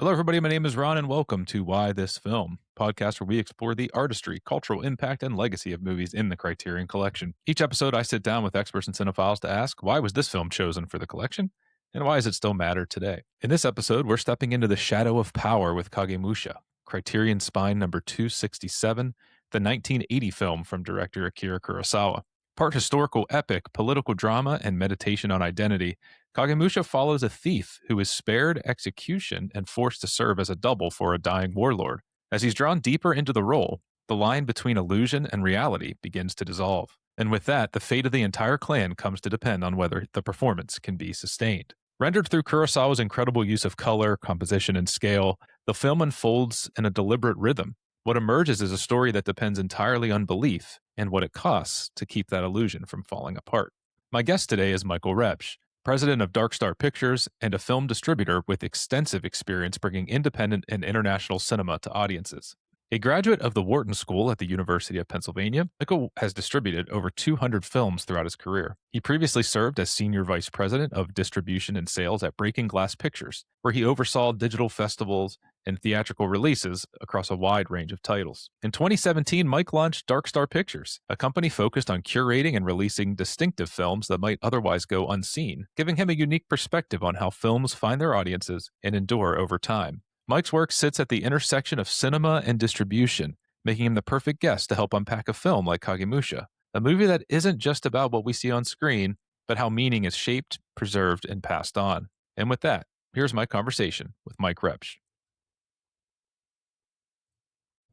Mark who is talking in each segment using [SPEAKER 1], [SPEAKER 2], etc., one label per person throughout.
[SPEAKER 1] Hello, everybody. My name is Ron, and welcome to Why This Film, podcast where we explore the artistry, cultural impact, and legacy of movies in the Criterion Collection. Each episode, I sit down with experts and cinephiles to ask, why was this film chosen for the collection, and why does it still matter today? In this episode, we're stepping into the shadow of power with Kagemusha, Criterion Spine number 267, the 1980 film from director Akira Kurosawa. Part historical epic, political drama, and meditation on identity, Kagemusha follows a thief who is spared execution and forced to serve as a double for a dying warlord. As he's drawn deeper into the role, the line between illusion and reality begins to dissolve. And with that, the fate of the entire clan comes to depend on whether the performance can be sustained. Rendered through Kurosawa's incredible use of color, composition, and scale, the film unfolds in a deliberate rhythm. What emerges is a story that depends entirely on belief and what it costs to keep that illusion from falling apart. My guest today is Michael Repsch, president of Dark Star Pictures and a film distributor with extensive experience bringing independent and international cinema to audiences. A graduate of the Wharton School at the University of Pennsylvania, Michael has distributed over 200 films throughout his career. He previously served as senior vice president of distribution and sales at Breaking Glass Pictures, where he oversaw digital festivals and theatrical releases across a wide range of titles. In 2017, Mike launched Dark Star Pictures, a company focused on curating and releasing distinctive films that might otherwise go unseen, giving him a unique perspective on how films find their audiences and endure over time. Mike's work sits at the intersection of cinema and distribution, making him the perfect guest to help unpack a film like Kagemusha, a movie that isn't just about what we see on screen, but how meaning is shaped, preserved, and passed on. And with that, here's my conversation with Mike Repsch.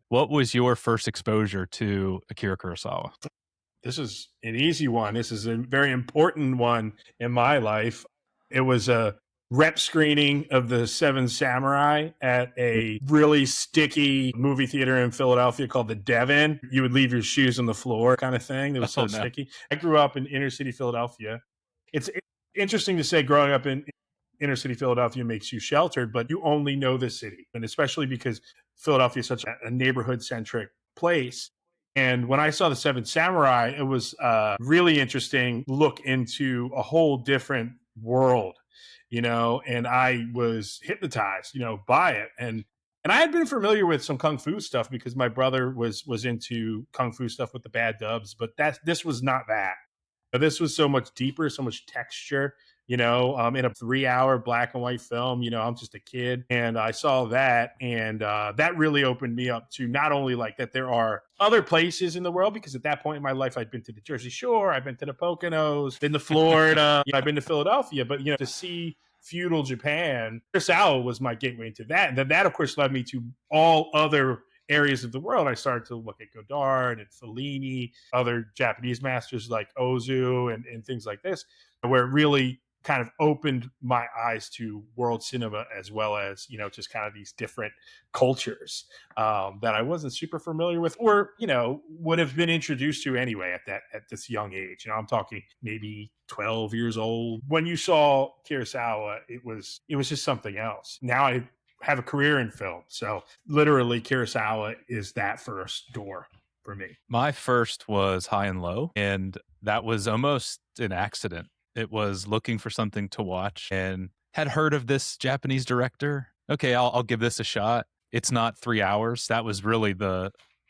[SPEAKER 1] What was your first exposure to Akira Kurosawa?
[SPEAKER 2] This is an easy one. This is a very important one in my life. It was a rep screening of The Seven Samurai at a really sticky movie theater in Philadelphia called the Devon. You would leave your shoes on the floor kind of thing. It was so sticky. I grew up in inner city Philadelphia. It's interesting to say growing up in inner city Philadelphia makes you sheltered, but you only know the city. And especially because Philadelphia is such a neighborhood centric place. And when I saw The Seven Samurai, it was a really interesting look into a whole different world, and I was hypnotized, by it. And I had been familiar with some kung fu stuff because my brother was into kung fu stuff with the bad dubs, but this was not that. This was so much deeper, so much texture, in a 3-hour black and white film. I'm just a kid, and I saw that, and that really opened me up to not only like that there are other places in the world, because at that point in my life, I'd been to the Jersey Shore, I've been to the Poconos, been to Florida, I've been to Philadelphia, but to see feudal Japan, Kurosawa was my gateway into that, and then that, of course, led me to all other areas of the world. I started to look at Godard and Fellini, other Japanese masters like Ozu and things like this, where it really kind of opened my eyes to world cinema, as well as, just kind of these different cultures that I wasn't super familiar with, or, would have been introduced to anyway at this young age. I'm talking maybe 12 years old. When you saw Kurosawa, it was just something else. Now I have a career in film. So literally Kurosawa is that first door for me.
[SPEAKER 1] My first was High and Low, and that was almost an accident. It was looking for something to watch and had heard of this Japanese director. Okay, I'll give this a shot. It's not 3 hours. That was really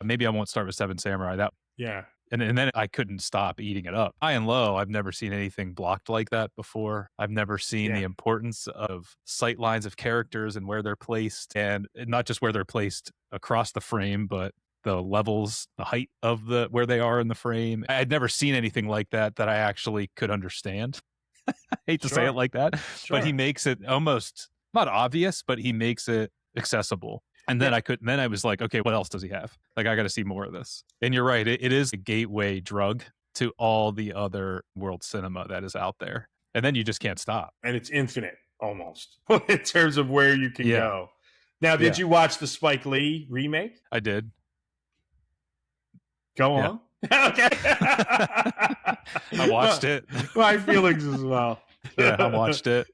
[SPEAKER 1] maybe I won't start with Seven Samurai.
[SPEAKER 2] Yeah.
[SPEAKER 1] And then I couldn't stop eating it up. High and Low, I've never seen anything blocked like that before. I've never seen the importance of sight lines of characters and where they're placed, and not just where they're placed across the frame, but the levels, the height of where they are in the frame. I'd never seen anything like that I actually could understand. I hate to say it like that, but he makes it almost not obvious, but he makes it accessible. And then I was like, okay, what else does he have? Like, I got to see more of this. And you're right. It is a gateway drug to all the other world cinema that is out there. And then you just can't stop.
[SPEAKER 2] And it's infinite almost in terms of where you can go. Now, did you watch the Spike Lee remake?
[SPEAKER 1] I did.
[SPEAKER 2] Go on. Okay.
[SPEAKER 1] I watched it.
[SPEAKER 2] My feelings as well.
[SPEAKER 1] Yeah, I watched it.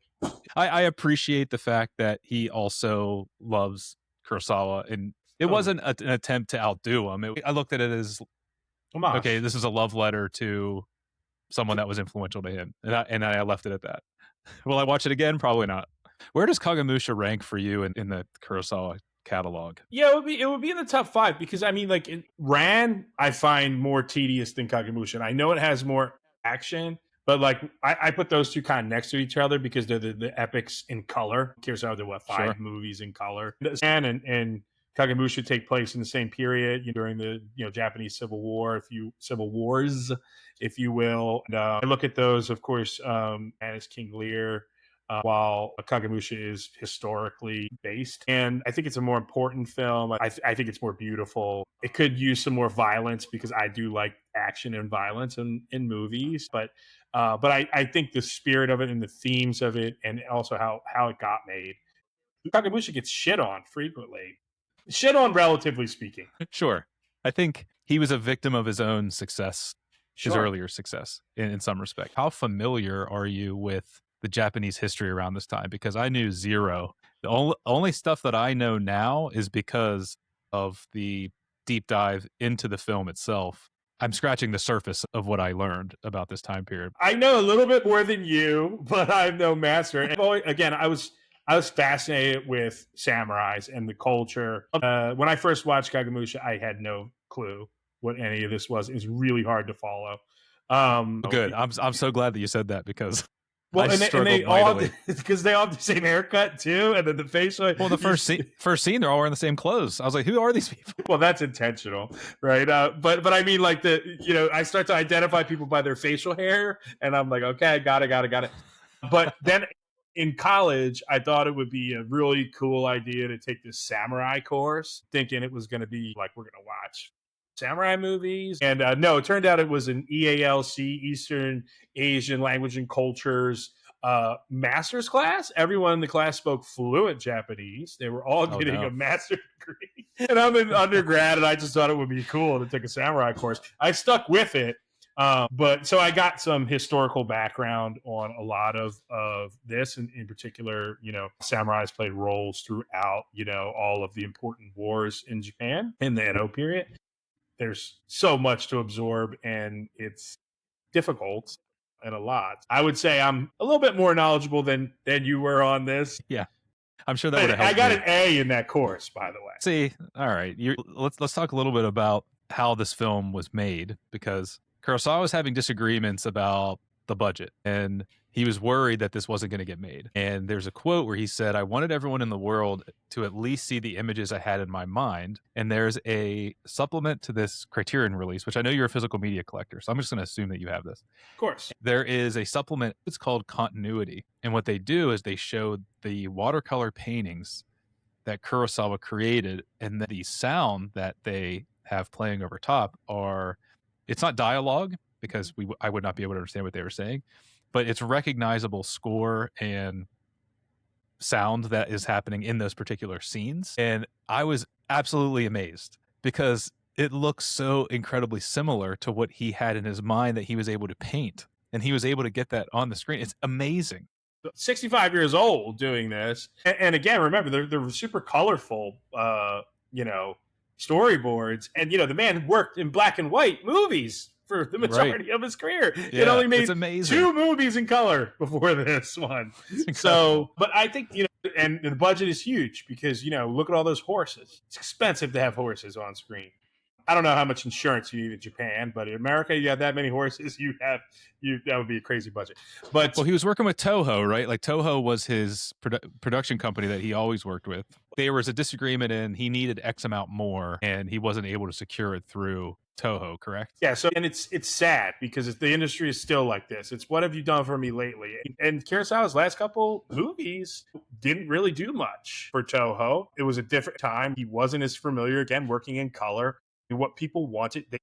[SPEAKER 1] I appreciate the fact that he also loves Kurosawa, and it wasn't an attempt to outdo him. I looked at it as, okay, this is a love letter to someone that was influential to him, and I left it at that. Will I watch it again? Probably not. Where does Kagemusha rank for you in the Kurosawa catalog?
[SPEAKER 2] Yeah, it would be in the top five because I mean, like Ran, I find more tedious than Kagemusha. And I know it has more action, but like I put those two kind of next to each other because they're the epics in color. Kurosawa did what, five
[SPEAKER 1] Sure.
[SPEAKER 2] movies in color, and Kagemusha take place in the same period, during the Japanese Civil War, Civil Wars, if you will. And, I look at those, of course, and as King Lear, while Kagemusha is historically based. And I think it's a more important film. I think it's more beautiful. It could use some more violence because I do like action and violence in movies. But I think the spirit of it and the themes of it, and also how it got made. Kagemusha gets shit on frequently. Shit on, relatively speaking.
[SPEAKER 1] Sure. I think he was a victim of his own success, his
[SPEAKER 2] Sure.
[SPEAKER 1] earlier success in some respect. How familiar are you with the Japanese history around this time? Because I knew zero. The only stuff that I know now is because of the deep dive into the film itself. I'm scratching the surface of what I learned about this time period.
[SPEAKER 2] I know a little bit more than you, but I'm no master. And again, I was fascinated with samurais and the culture. When I first watched Kagemusha, I had no clue what any of this was. It was really hard to follow.
[SPEAKER 1] Good. I'm so glad that you said that because
[SPEAKER 2] Well,
[SPEAKER 1] I
[SPEAKER 2] and they
[SPEAKER 1] struggled
[SPEAKER 2] all
[SPEAKER 1] mightily.
[SPEAKER 2] because they all have the same haircut too, and then the facial.
[SPEAKER 1] Well, the first scene, they're all wearing the same clothes. I was like, who are these people?
[SPEAKER 2] Well, that's intentional, right? But I mean, like I start to identify people by their facial hair, and I'm like, okay, got it. But then in college, I thought it would be a really cool idea to take this samurai course, thinking it was going to be like we're going to watch samurai movies. And no, it turned out it was an EALC, Eastern Asian Language and Cultures master's class. Everyone in the class spoke fluent Japanese. They were all getting a master's degree. And I'm in undergrad, and I just thought it would be cool to take a samurai course. I stuck with it. But so I got some historical background on a lot of this, and in particular, samurais played roles throughout, all of the important wars in Japan in the Edo period. There's so much to absorb, and it's difficult and a lot. I would say I'm a little bit more knowledgeable than you were on this.
[SPEAKER 1] Yeah, I'm sure that would have helped.
[SPEAKER 2] I got an A in that course, by the way.
[SPEAKER 1] See, all right, let's talk a little bit about how this film was made, because Kurosawa was having disagreements about the budget, and he was worried that this wasn't going to get made. And there's a quote where he said, "I wanted everyone in the world to at least see the images I had in my mind." And there's a supplement to this Criterion release, which I know you're a physical media collector, so I'm just going to assume that you have this.
[SPEAKER 2] Of course.
[SPEAKER 1] There is a supplement. It's called Continuity. And what they do is they show the watercolor paintings that Kurosawa created, and the sound that they have playing over top it's not dialogue, because I would not be able to understand what they were saying, but it's recognizable score and sound that is happening in those particular scenes. And I was absolutely amazed because it looks so incredibly similar to what he had in his mind that he was able to paint, and he was able to get that on the screen. It's amazing.
[SPEAKER 2] 65 years old doing this. And again, remember, they're super colorful, storyboards. And, the man worked in black and white movies for the majority of his career.
[SPEAKER 1] Yeah,
[SPEAKER 2] it only made
[SPEAKER 1] it's
[SPEAKER 2] 2 movies in color before this one. So, but I think, and the budget is huge because, look at all those horses. It's expensive to have horses on screen. I don't know how much insurance you need in Japan, but in America, you have that many horses, that would be a crazy budget. But
[SPEAKER 1] well, he was working with Toho, right? Like Toho was his production company that he always worked with. There was a disagreement, and he needed X amount more, and he wasn't able to secure it through Toho, correct?
[SPEAKER 2] Yeah. So, and it's sad because the industry is still like this. It's what have you done for me lately? And Kurosawa's last couple movies didn't really do much for Toho. It was a different time. He wasn't as familiar, again, working in color. What people wanted, the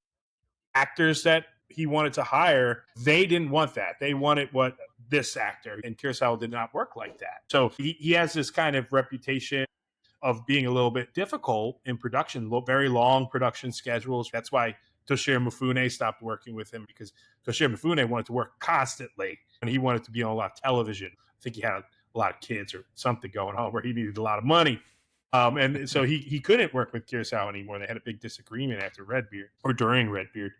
[SPEAKER 2] actors that he wanted to hire, they didn't want that. They wanted what this actor, and Kurosawa did not work like that. So he has this kind of reputation of being a little bit difficult in production, very long production schedules. That's why Toshiro Mifune stopped working with him, because Toshiro Mifune wanted to work constantly, and he wanted to be on a lot of television. I think he had a lot of kids or something going on where he needed a lot of money. And so he couldn't work with Kurosawa anymore. They had a big disagreement after Redbeard, or during Redbeard.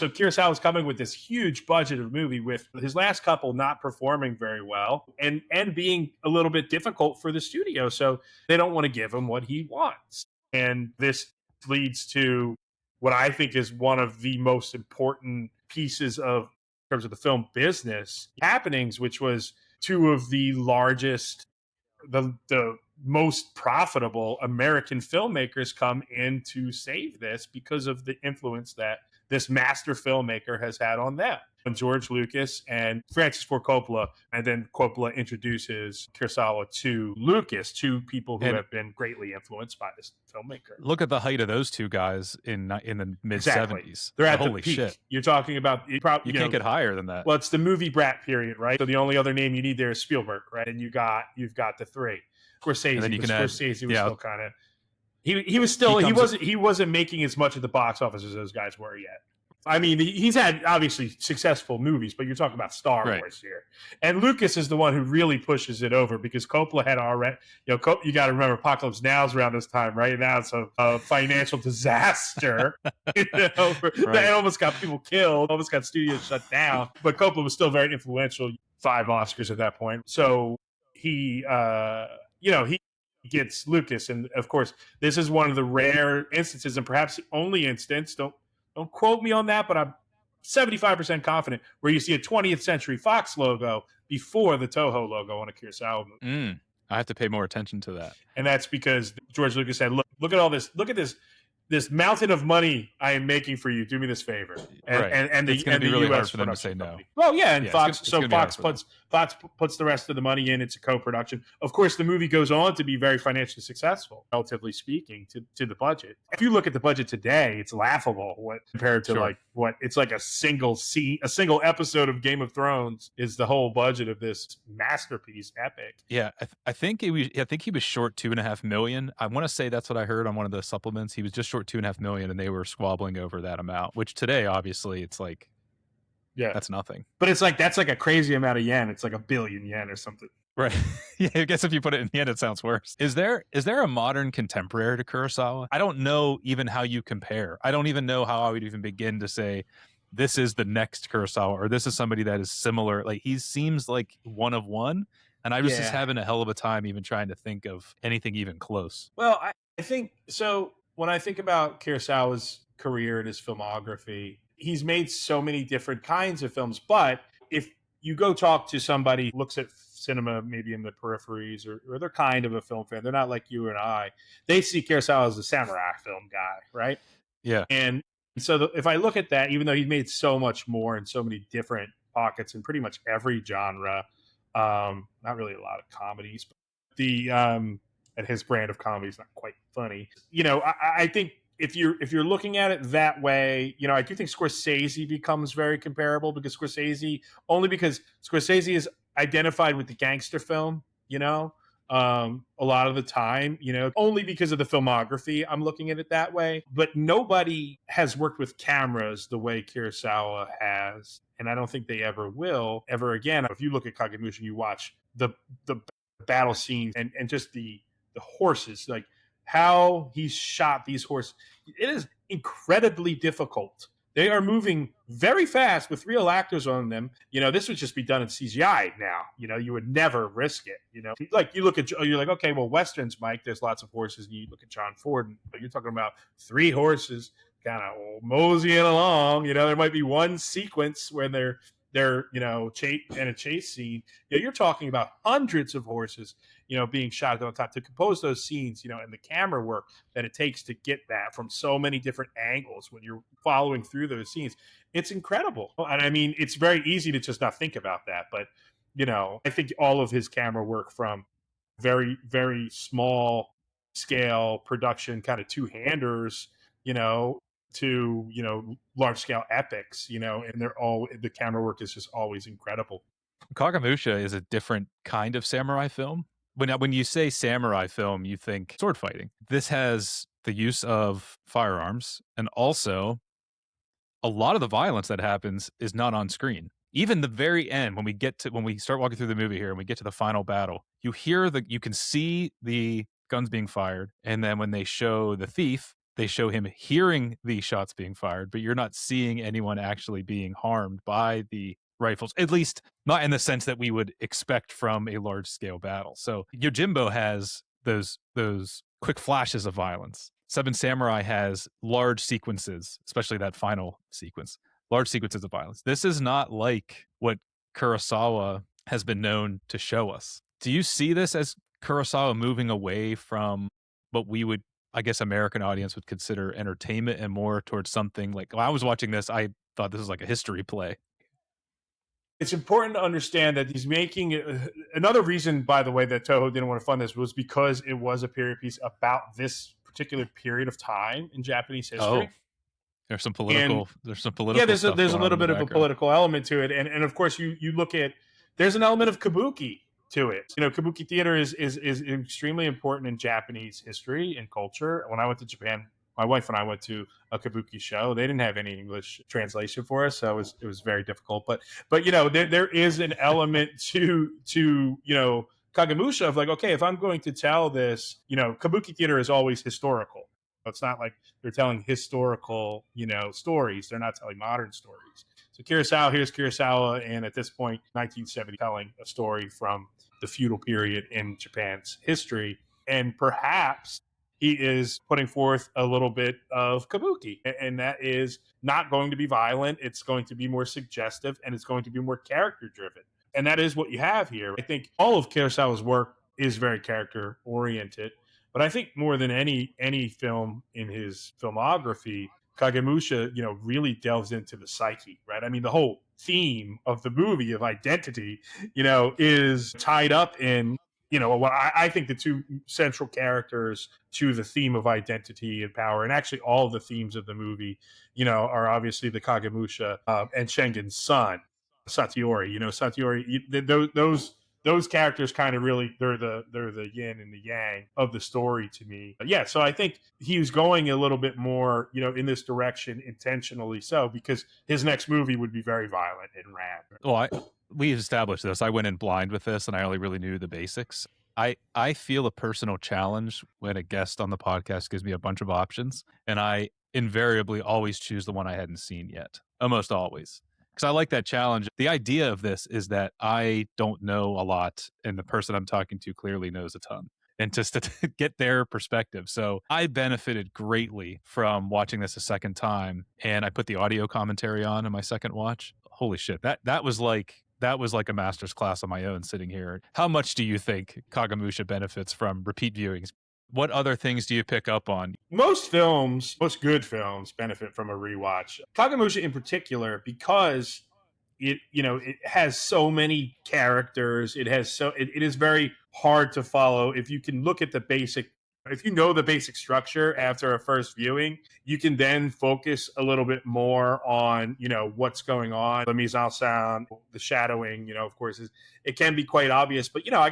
[SPEAKER 2] So Kurosawa's coming with this huge budget of movie with his last couple not performing very well and being a little bit difficult for the studio. So they don't want to give him what he wants. And this leads to what I think is one of the most important pieces of in terms of the film business happenings, which was two of the largest, the most profitable American filmmakers come in to save this because of the influence that this master filmmaker has had on them. And George Lucas and Francis Ford Coppola, and then Coppola introduces Kurosawa to Lucas, two people who have been greatly influenced by this filmmaker.
[SPEAKER 1] Look at the height of those two guys in the mid 70s.
[SPEAKER 2] They're at
[SPEAKER 1] Holy
[SPEAKER 2] the peak.
[SPEAKER 1] Shit.
[SPEAKER 2] You're talking about
[SPEAKER 1] you can't get higher than that.
[SPEAKER 2] Well, it's the movie brat period, right? So the only other name you need there is Spielberg, right? And you've got the three. Scorsese,
[SPEAKER 1] and then you can
[SPEAKER 2] Scorsese was still kind of he wasn't making as much at the box office as those guys were yet. I mean, he's had obviously successful movies, but you're talking about Star Wars here. And Lucas is the one who really pushes it over because Coppola had already, you got to remember Apocalypse Now's around this time, right? Now it's a financial disaster. It almost got people killed, almost got studios shut down. But Coppola was still very influential, 5 Oscars at that point. So he gets Lucas. And of course, this is one of the rare instances, and perhaps the only instance, don't quote me on that, but I'm 75% confident, where you see a 20th Century Fox logo before the Toho logo on a Kurosawa movie.
[SPEAKER 1] I have to pay more attention to that.
[SPEAKER 2] And that's because George Lucas said, look at all this. Look at this mountain of money I am making for you. Do me this favor. And
[SPEAKER 1] it's going to be really hard for them to say no.
[SPEAKER 2] Well, yeah, and Fox puts the rest of the money in. It's a co-production. Of course, the movie goes on to be very financially successful, relatively speaking, to the budget. If you look at the budget today, it's laughable compared to what it's like a single episode of Game of Thrones is the whole budget of this masterpiece epic.
[SPEAKER 1] Yeah, I think he was short $2.5 million. I want to say that's what I heard on one of the supplements. He was just short $2.5 million, and they were squabbling over that amount. Which today, obviously, it's like, that's nothing.
[SPEAKER 2] But it's like that's like a crazy amount of yen. It's like 1 billion yen or something.
[SPEAKER 1] Right. Yeah, I guess if you put it in yen, it sounds worse. Is there a modern contemporary to Kurosawa? I don't know even how you compare. I don't even know how I would even begin to say this is the next Kurosawa or this is somebody that is similar. Like, he seems like one of one, and I was just having a hell of a time even trying to think of anything even close.
[SPEAKER 2] Well, I think so. When I think about Kurosawa's career and his filmography, he's made so many different kinds of films. But if you go talk to somebody who looks at cinema maybe in the peripheries or they're kind of a film fan, they're not like you and I, they see Kurosawa as a samurai film guy, right?
[SPEAKER 1] Yeah.
[SPEAKER 2] And so if I look at that, even though he made so much more in so many different pockets in pretty much every genre, not really a lot of comedies, but and his brand of comedy is not quite funny. I think if you're looking at it that way, I do think Scorsese becomes very comparable because Scorsese is identified with the gangster film, a lot of the time, only because of the filmography, I'm looking at it that way. But nobody has worked with cameras the way Kurosawa has, and I don't think they ever will ever again. If you look at Kagemusha and you watch the battle scenes and just the horses, like how he's shot these horses, it is incredibly difficult. They are moving very fast with real actors on them. This would just be done in CGI now. You would never risk it. Like you're like, okay, well, Westerns, Mike, there's lots of horses. And you look at John Ford, and you're talking about 3 horses kind of moseying along. There might be one sequence where they're in a chase scene. You're talking about hundreds of horses, being shot on top to compose those scenes, and the camera work that it takes to get that from so many different angles when you're following through those scenes. It's incredible. And I mean, it's very easy to just not think about that. But, I think all of his camera work from very, very small scale production, kind of two-handers, to large scale epics, and the camera work is just always incredible.
[SPEAKER 1] Kagemusha is a different kind of samurai film. When you say samurai film, you think sword fighting. This has the use of firearms, and also a lot of the violence that happens is not on screen. Even the very end, when we start walking through the movie here and we get to the final battle, you can see the guns being fired, and then when they show the thief they show him hearing the shots being fired, but you're not seeing anyone actually being harmed by the rifles, at least not in the sense that we would expect from a large scale battle. So Yojimbo has those quick flashes of violence. Seven Samurai has large sequences, especially that final sequence, large sequences of violence. This is not like what Kurosawa has been known to show us. Do you see this as Kurosawa moving away from what we would, I guess, American audience would consider entertainment and more towards something like, when I was watching this, I thought this was like a history play.
[SPEAKER 2] It's important to understand that he's making another reason, by the way, that Toho didn't want to fund this was because it was a period piece about this particular period of time in Japanese history.
[SPEAKER 1] Oh, there's some
[SPEAKER 2] And
[SPEAKER 1] political,
[SPEAKER 2] yeah,
[SPEAKER 1] stuff
[SPEAKER 2] there's a
[SPEAKER 1] going on
[SPEAKER 2] little
[SPEAKER 1] in the
[SPEAKER 2] bit of a
[SPEAKER 1] background.
[SPEAKER 2] political element to it, and of course you look at, there's an element of kabuki to it. You know, kabuki theater is extremely important in Japanese history and culture. When I went to Japan, my wife and I went to a kabuki show. They didn't have any English translation for us, so it was very difficult. But you know, there is an element to you know, Kagemusha of like, okay, if I'm going to tell this, you know, kabuki theater is always historical. It's not like they're telling historical, you know, stories. They're not telling modern stories. So here's Kurosawa, and at this point, 1970, telling a story from the feudal period in Japan's history, and perhaps he is putting forth a little bit of kabuki, and that is not going to be violent. It's going to be more suggestive, and it's going to be more character driven, and that is what you have here. I think all of Kurosawa's work is very character oriented, but I think more than any film in his filmography, Kagemusha, you know, really delves into the psyche, right? I mean, the whole theme of the movie of identity, you know, is tied up in, you know, what I think the two central characters to the theme of identity and power, and actually all of the themes of the movie, you know, are obviously the Kagemusha and Shengen's son, Satiori. You know, Satiori, those characters kind of really, they're the yin and the yang of the story to me. But yeah, so I think he was going a little bit more, you know, in this direction intentionally, so because his next movie would be very violent and rad.
[SPEAKER 1] Well, we established this. I went in blind with this, and I only really knew the basics. I feel a personal challenge when a guest on the podcast gives me a bunch of options, and I invariably always choose the one I hadn't seen yet, almost always, because I like that challenge. The idea of this is that I don't know a lot, and the person I'm talking to clearly knows a ton, and just to get their perspective. So I benefited greatly from watching this a second time, and I put the audio commentary on in my second watch. Holy shit, that was like a master's class on my own sitting here. How much do you think Kagemusha benefits from repeat viewings? What other things do you pick up on?
[SPEAKER 2] Most films, most good films, benefit from a rewatch. Kagemusha in particular, because it, you know, it has so many characters. It is very hard to follow. If you can look at the basic, if you know the basic structure after a first viewing, you can then focus a little bit more on, you know, what's going on, the mise en scène, the shadowing. You know, of course, it can be quite obvious, but you know,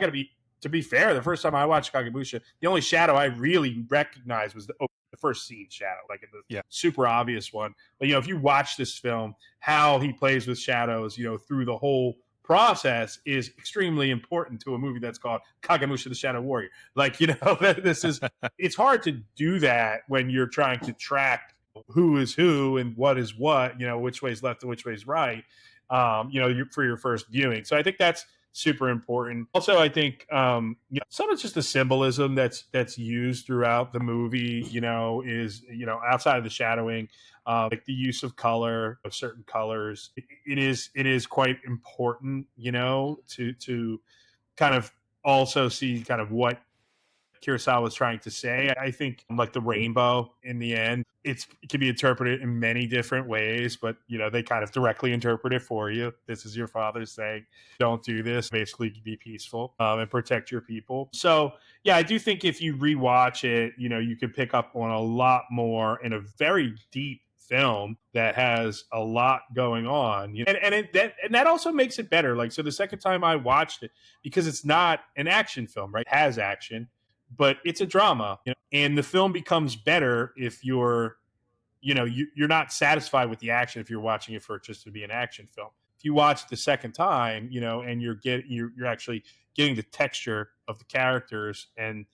[SPEAKER 2] to be fair, the first time I watched Kagemusha, the only shadow I really recognized was the first scene shadow, like the
[SPEAKER 1] Yeah.
[SPEAKER 2] super obvious one. But you know, if you watch this film, how he plays with shadows, you know, through the whole process is extremely important to a movie that's called Kagemusha the Shadow Warrior. Like, you know, this is, it's hard to do that when you're trying to track who is who and what is what, you know, which way's left and which way's right, you know, for your first viewing. So I think that's super important. Also, I think you know, some of it's just the symbolism that's used throughout the movie, you know, is, you know, outside of the shadowing, like the use of color, of certain colors. It is quite important, you know, to kind of also see kind of what Kurosawa was trying to say. I think like the rainbow in the end, it can be interpreted in many different ways, but you know, they kind of directly interpret it for you. This is your father saying, don't do this, basically be peaceful and protect your people. So yeah, I do think if you rewatch it, you know, you can pick up on a lot more in a very deep film that has a lot going on, you know? And that also makes it better. Like, so the second time I watched it, because it's not an action film, right? It has action, but it's a drama, you know? And the film becomes better if you're, you know, you're not satisfied with the action if you're watching it for just to be an action film. If you watch it the second time, you know, and you're actually getting the texture of the characters and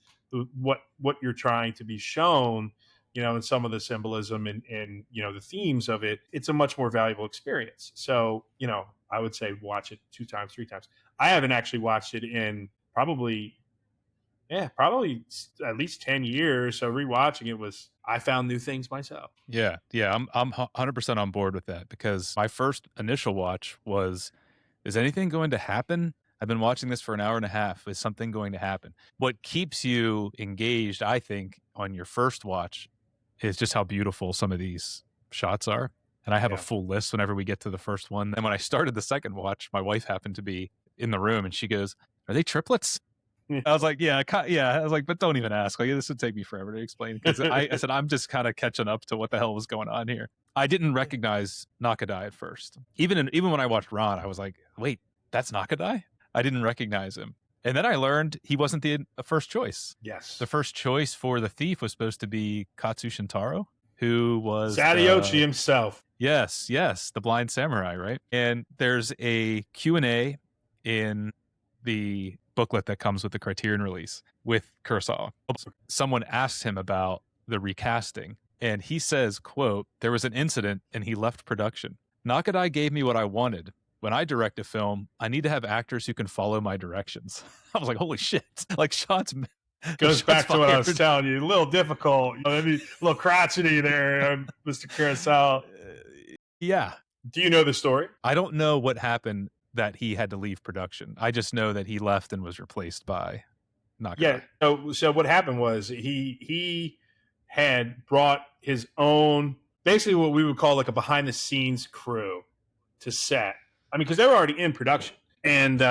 [SPEAKER 2] what you're trying to be shown, and some of the symbolism and the themes of it, it's a much more valuable experience. So, I would say watch it 2 times, 3 times. I haven't actually watched it in probably at least 10 years. So rewatching it I found new things myself.
[SPEAKER 1] Yeah. I'm 100% on board with that, because my first initial watch was, is anything going to happen? I've been watching this for an hour and a half. Is something going to happen? What keeps you engaged, I think, on your first watch is just how beautiful some of these shots are. And I have a full list whenever we get to the first one. And when I started the second watch, my wife happened to be in the room and she goes, "Are they triplets?" I was like, yeah. I was like, but don't even ask. Like, this would take me forever to explain. Because I said, I'm just kind of catching up to what the hell was going on here. I didn't recognize Nakadai at first. Even when I watched Ron, I was like, wait, that's Nakadai? I didn't recognize him. And then I learned he wasn't the first choice.
[SPEAKER 2] Yes.
[SPEAKER 1] The first choice for the thief was supposed to be Katsu Shintaro, who was
[SPEAKER 2] Sadayoshi himself.
[SPEAKER 1] Yes, the blind samurai, right? And there's a Q&A in the booklet that comes with the Criterion release with Kurosawa. Someone asked him about the recasting, and he says, quote, "There was an incident and he left production. Nakadai gave me what I wanted. When I direct a film, I need to have actors who can follow my directions." I was like, holy shit. Like, shots
[SPEAKER 2] goes back to what I was telling you. A little difficult. A little crotchety there, Mr. Kurosawa.
[SPEAKER 1] Yeah.
[SPEAKER 2] Do you know the story?
[SPEAKER 1] I don't know what happened that he had to leave production. I just know that he left and was replaced by Nakadai.
[SPEAKER 2] Yeah. So what happened was he had brought his own, basically what we would call like a behind the scenes crew to set. I mean, because they were already in production, and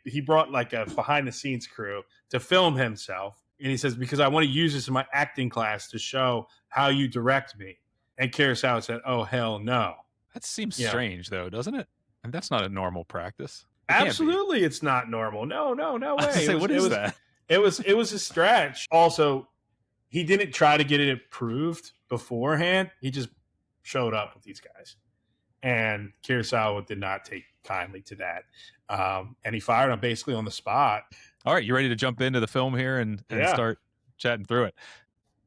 [SPEAKER 2] he brought like a behind the scenes crew to film himself. And he says, because I want to use this in my acting class to show how you direct me. And Kurosawa said, "Oh, hell no."
[SPEAKER 1] That seems strange, though, doesn't it? And that's not a normal practice.
[SPEAKER 2] Absolutely, it's not normal. No way.
[SPEAKER 1] What is that?
[SPEAKER 2] It was a stretch. Also, he didn't try to get it approved beforehand. He just showed up with these guys, and Kurosawa did not take kindly to that. And he fired him basically on the spot.
[SPEAKER 1] All right, you ready to jump into the film here and start chatting through it?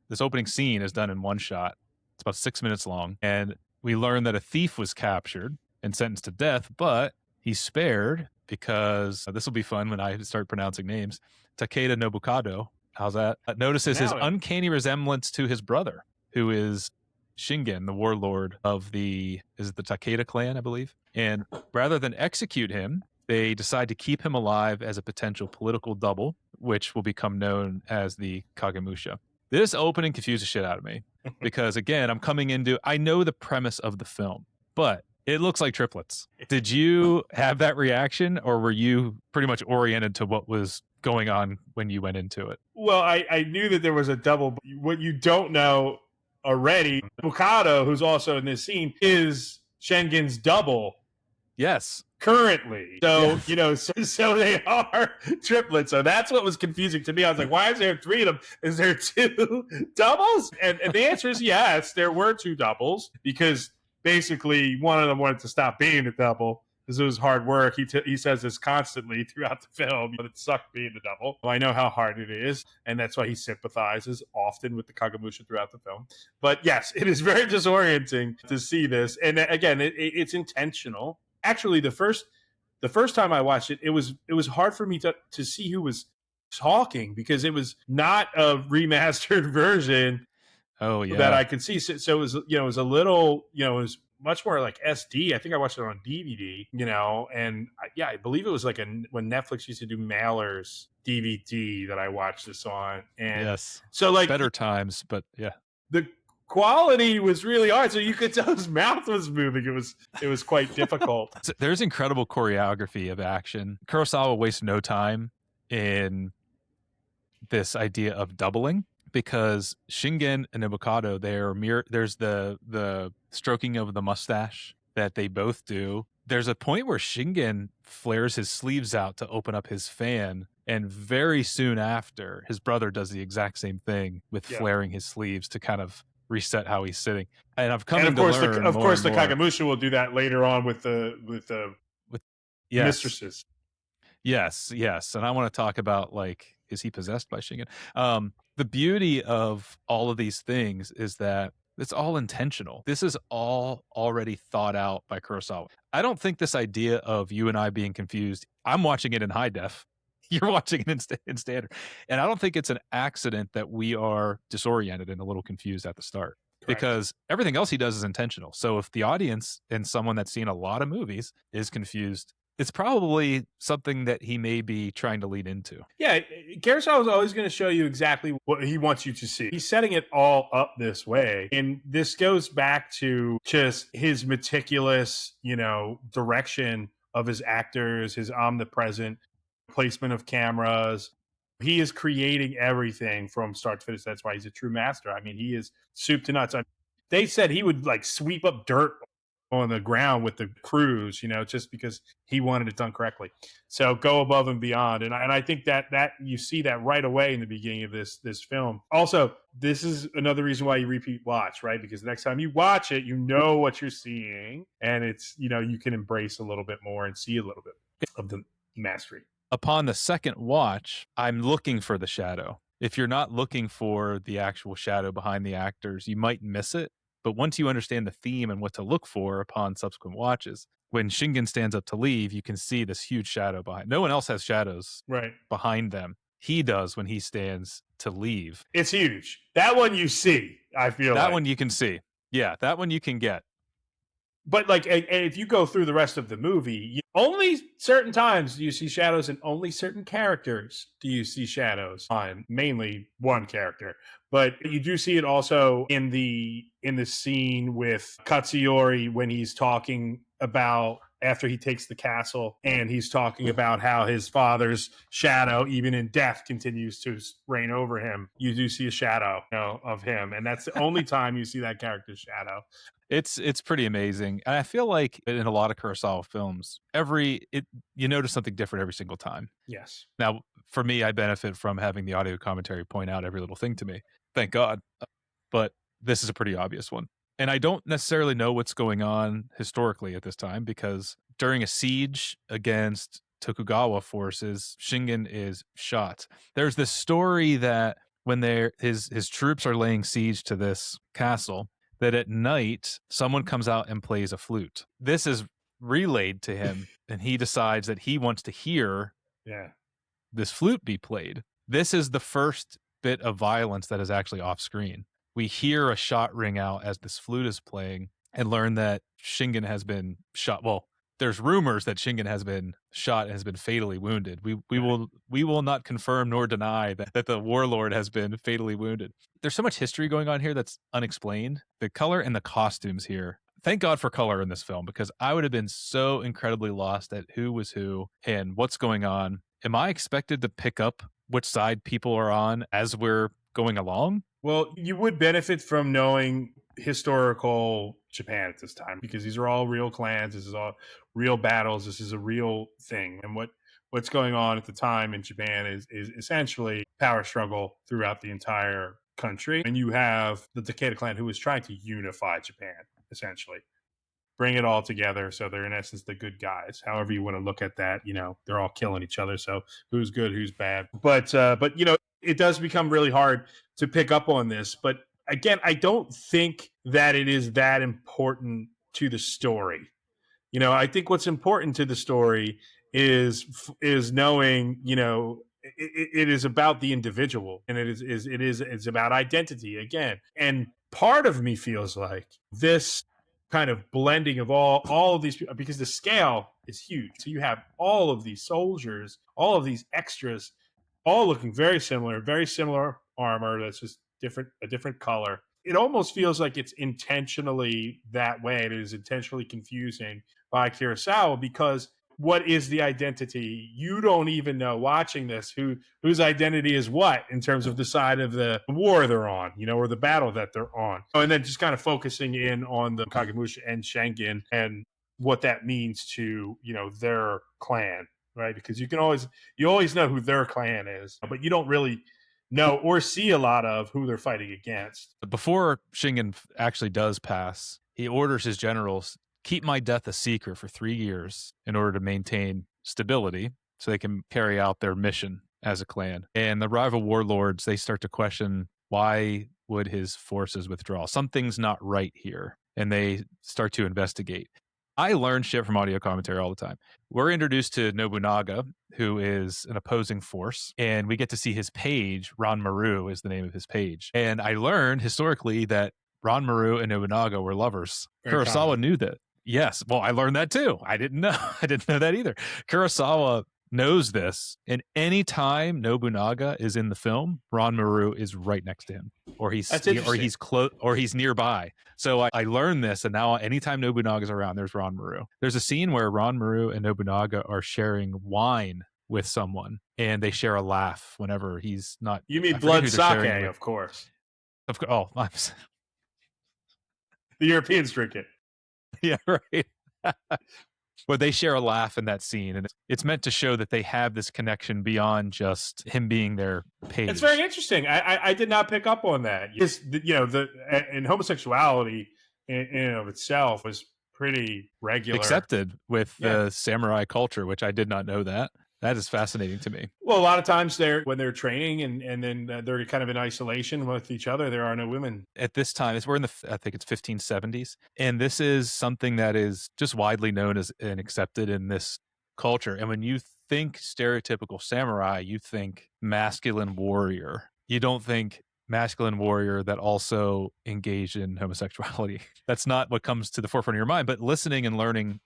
[SPEAKER 1] This opening scene is done in one shot. It's about 6 minutes long, and we learn that a thief was captured and sentenced to death, but he's spared because this will be fun when I start pronouncing names. Takeda Nobukado, how's that? Notices his uncanny resemblance to his brother, who is Shingen, the warlord of the Takeda clan, I believe. And rather than execute him, they decide to keep him alive as a potential political double, which will become known as the Kagemusha. This opening confused the shit out of me because, again, I know the premise of the film, but it looks like triplets. Did you have that reaction, or were you pretty much oriented to what was going on when you went into it?
[SPEAKER 2] Well, I knew that there was a double. What you don't know already, Bukado, who's also in this scene, is Shengen's double.
[SPEAKER 1] Yes.
[SPEAKER 2] Currently. So, so they are triplets. So that's what was confusing to me. I was like, why is there 3 of them? Is there 2 doubles? And the answer is yes, there were 2 doubles, because basically one of them wanted to stop being the double because it was hard work. He says this constantly throughout the film. It sucked being the double. Well, I know how hard it is, and that's why he sympathizes often with the Kagemusha throughout the film. But yes, it is very disorienting to see this. And again, it's intentional. Actually, the first time I watched it, it was hard for me to see who was talking, because it was not a remastered version.
[SPEAKER 1] Oh yeah,
[SPEAKER 2] that I could see. So it was, it was a little, it was much more like SD. I think I watched it on DVD, and I believe it was like when Netflix used to do mailers DVD that I watched this on. And
[SPEAKER 1] yes,
[SPEAKER 2] so like
[SPEAKER 1] better times, but yeah,
[SPEAKER 2] the quality was really hard. So you could tell his mouth was moving. It was quite difficult.
[SPEAKER 1] So there's incredible choreography of action. Kurosawa wastes no time in this idea of doubling, because Shingen and Nobukado, there's the stroking of the mustache that they both do. There's a point where Shingen flares his sleeves out to open up his fan, and very soon after, his brother does the exact same thing with flaring his sleeves to kind of reset how he's sitting. And I've come to learn
[SPEAKER 2] of course, the Kagemusha will do that later on with the
[SPEAKER 1] yes.
[SPEAKER 2] mistresses.
[SPEAKER 1] Yes, and I want to talk about like is he possessed by Shingen? The beauty of all of these things is that it's all intentional. This is all already thought out by Kurosawa. I don't think this idea of you and I being confused, I'm watching it in high def. You're watching it in standard. And I don't think it's an accident that we are disoriented and a little confused at the start.
[SPEAKER 2] Correct.
[SPEAKER 1] Because everything else he does is intentional. So if the audience and someone that's seen a lot of movies is confused, it's probably something that he may be trying to lead into.
[SPEAKER 2] Yeah, Kurosawa is always going to show you exactly what he wants you to see. He's setting it all up this way. And this goes back to just his meticulous, direction of his actors, his omnipresent placement of cameras. He is creating everything from start to finish. That's why he's a true master. I mean, he is soup to nuts. They said he would like sweep up dirt on the ground with the crews, just because he wanted it done correctly. So go above and beyond. And I think that you see that right away in the beginning of this film. Also, this is another reason why you repeat watch, right? Because the next time you watch it, you know what you're seeing, and it's, you can embrace a little bit more and see a little bit of the mastery.
[SPEAKER 1] Upon the second watch, I'm looking for the shadow. If you're not looking for the actual shadow behind the actors, you might miss it. But once you understand the theme and what to look for upon subsequent watches, when Shingen stands up to leave, you can see this huge shadow behind. No one else has shadows behind them. He does when he stands to leave.
[SPEAKER 2] It's huge. That one you see, I feel
[SPEAKER 1] that one you can see. Yeah, that one you can get.
[SPEAKER 2] But like, if you go through the rest of the movie, only certain times do you see shadows, and only certain characters do you see shadows on. Mainly one character, but you do see it also in the scene with Katsuyori when he's talking about after he takes the castle, and he's talking about how his father's shadow, even in death, continues to reign over him. You do see a shadow, of him, and that's the only time you see that character's shadow.
[SPEAKER 1] It's pretty amazing. And I feel like in a lot of Kurosawa films, you notice something different every single time.
[SPEAKER 2] Yes.
[SPEAKER 1] Now, for me, I benefit from having the audio commentary point out every little thing to me. Thank God. But this is a pretty obvious one. And I don't necessarily know what's going on historically at this time, because during a siege against Tokugawa forces, Shingen is shot. There's this story that when his troops are laying siege to this castle, that at night someone comes out and plays a flute. This is relayed to him, and he decides that he wants to hear this flute be played. This is the first bit of violence that is actually off screen. We hear a shot ring out as this flute is playing and learn that Shingen has been shot. Well, there's rumors that Shingen has been shot and has been fatally wounded. We will not confirm nor deny that the warlord has been fatally wounded. There's so much history going on here that's unexplained. The color and the costumes here. Thank God for color in this film, because I would have been so incredibly lost at who was who and what's going on. Am I expected to pick up which side people are on as we're going along?
[SPEAKER 2] Well, you would benefit from knowing historical Japan at this time, because these are all real clans. This is all real battles. This is a real thing. And what's going on at the time in Japan is essentially power struggle throughout the entire country. And you have the Takeda clan, who is trying to unify Japan, essentially. Bring it all together. So they're in essence the good guys. However you want to look at that, they're all killing each other. So who's good, who's bad. But it does become really hard to pick up on this. But again, I don't think that it is that important to the story. I think what's important to the story is knowing, it is about the individual, and it's about identity again. And part of me feels like this kind of blending of all of these people, because the scale is huge. So you have all of these soldiers, all of these extras, all looking very similar armor. That's just a different color. It almost feels like it's intentionally that way. It is intentionally confusing by Kurosawa, because what is the identity? You don't even know, watching this, whose identity is what in terms of the side of the war they're on, or the battle that they're on. And then just kind of focusing in on the Kagemusha and Shingen and what that means to, their clan, right? Because you always know who their clan is, but you don't really know or see a lot of who they're fighting against.
[SPEAKER 1] Before Shingen actually does pass, he orders his generals, keep my death a secret for 3 years in order to maintain stability so they can carry out their mission. as a clan. And the rival warlords, they start to question, why would his forces withdraw? Something's not right here. And they start to investigate. I learn shit from audio commentary all the time. We're introduced to Nobunaga, who is an opposing force, and we get to see his page. Ranmaru is the name of his page. And I learned historically that Ranmaru and Nobunaga were lovers.
[SPEAKER 2] Very
[SPEAKER 1] Kurosawa
[SPEAKER 2] common.
[SPEAKER 1] knew that. Yes. Well, I learned that too. I didn't know. I didn't know that either. Kurosawa knows this, and anytime Nobunaga is in the film, Ranmaru is right next to him, or he's close, or he's nearby. So I learned this, and now anytime Nobunaga's around, there's Ranmaru. There's a scene where Ranmaru and Nobunaga are sharing wine with someone, and they share a laugh whenever he's not.
[SPEAKER 2] You mean blood sake, of course.
[SPEAKER 1] Oh,
[SPEAKER 2] the Europeans drink it.
[SPEAKER 1] Yeah, right. But they share a laugh in that scene, and it's meant to show that they have this connection beyond just him being their page.
[SPEAKER 2] It's very interesting. I did not pick up on that. And homosexuality in and of itself was pretty regular,
[SPEAKER 1] accepted with the samurai culture, which I did not know that. That is fascinating to me.
[SPEAKER 2] Well, a lot of times when they're training and then they're kind of in isolation with each other, there are no women.
[SPEAKER 1] At this time, we're in I think it's 1570s. And this is something that is just widely known as and accepted in this culture. And when you think stereotypical samurai, you think masculine warrior. You don't think masculine warrior that also engaged in homosexuality. That's not what comes to the forefront of your mind. But listening and learning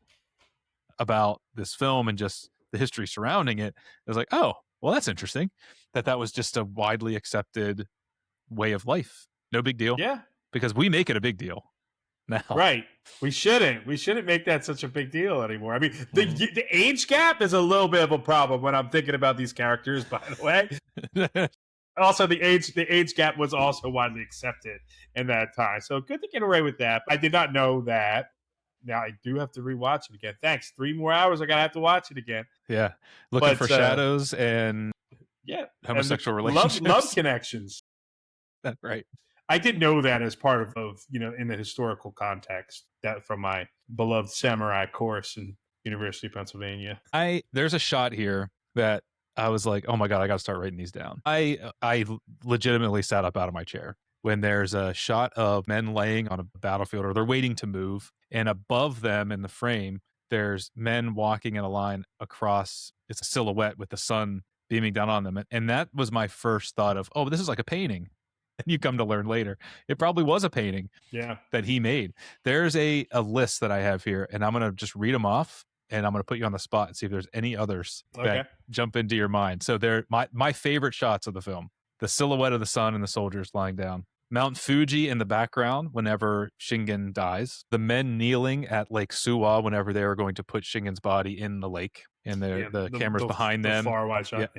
[SPEAKER 1] about this film and just the history surrounding it, I was like, oh, well, that's interesting. That was just a widely accepted way of life. No big deal.
[SPEAKER 2] Yeah.
[SPEAKER 1] Because we make it a big deal now.
[SPEAKER 2] Right. We shouldn't make that such a big deal anymore. I mean, the age gap is a little bit of a problem when I'm thinking about these characters, by the way. Also, the age gap was also widely accepted in that time. So good to get away with that. I did not know that. Now I do have to rewatch it again. Thanks. 3 more hours. I gotta have to watch it again.
[SPEAKER 1] Yeah, looking for shadows and homosexual relationships,
[SPEAKER 2] love connections.
[SPEAKER 1] That's right.
[SPEAKER 2] I did know that as part of in the historical context, that from my beloved samurai course in University of Pennsylvania.
[SPEAKER 1] There's a shot here that I was like, oh my god, I gotta start writing these down. I legitimately sat up out of my chair when there's a shot of men laying on a battlefield, or they're waiting to move, and above them in the frame, there's men walking in a line across. It's a silhouette with the sun beaming down on them. And that was my first thought of, oh, this is like a painting. And you come to learn later, it probably was a painting that he made. There's a list that I have here, and I'm going to just read them off, and I'm going to put you on the spot and see if there's any others that jump into your mind. So they're my favorite shots of the film: the silhouette of the sun and the soldiers lying down, Mount Fuji in the background whenever Shingen dies, the men kneeling at Lake Suwa whenever they were going to put Shingen's body in the lake, and the cameras behind them.
[SPEAKER 2] Far wide shot.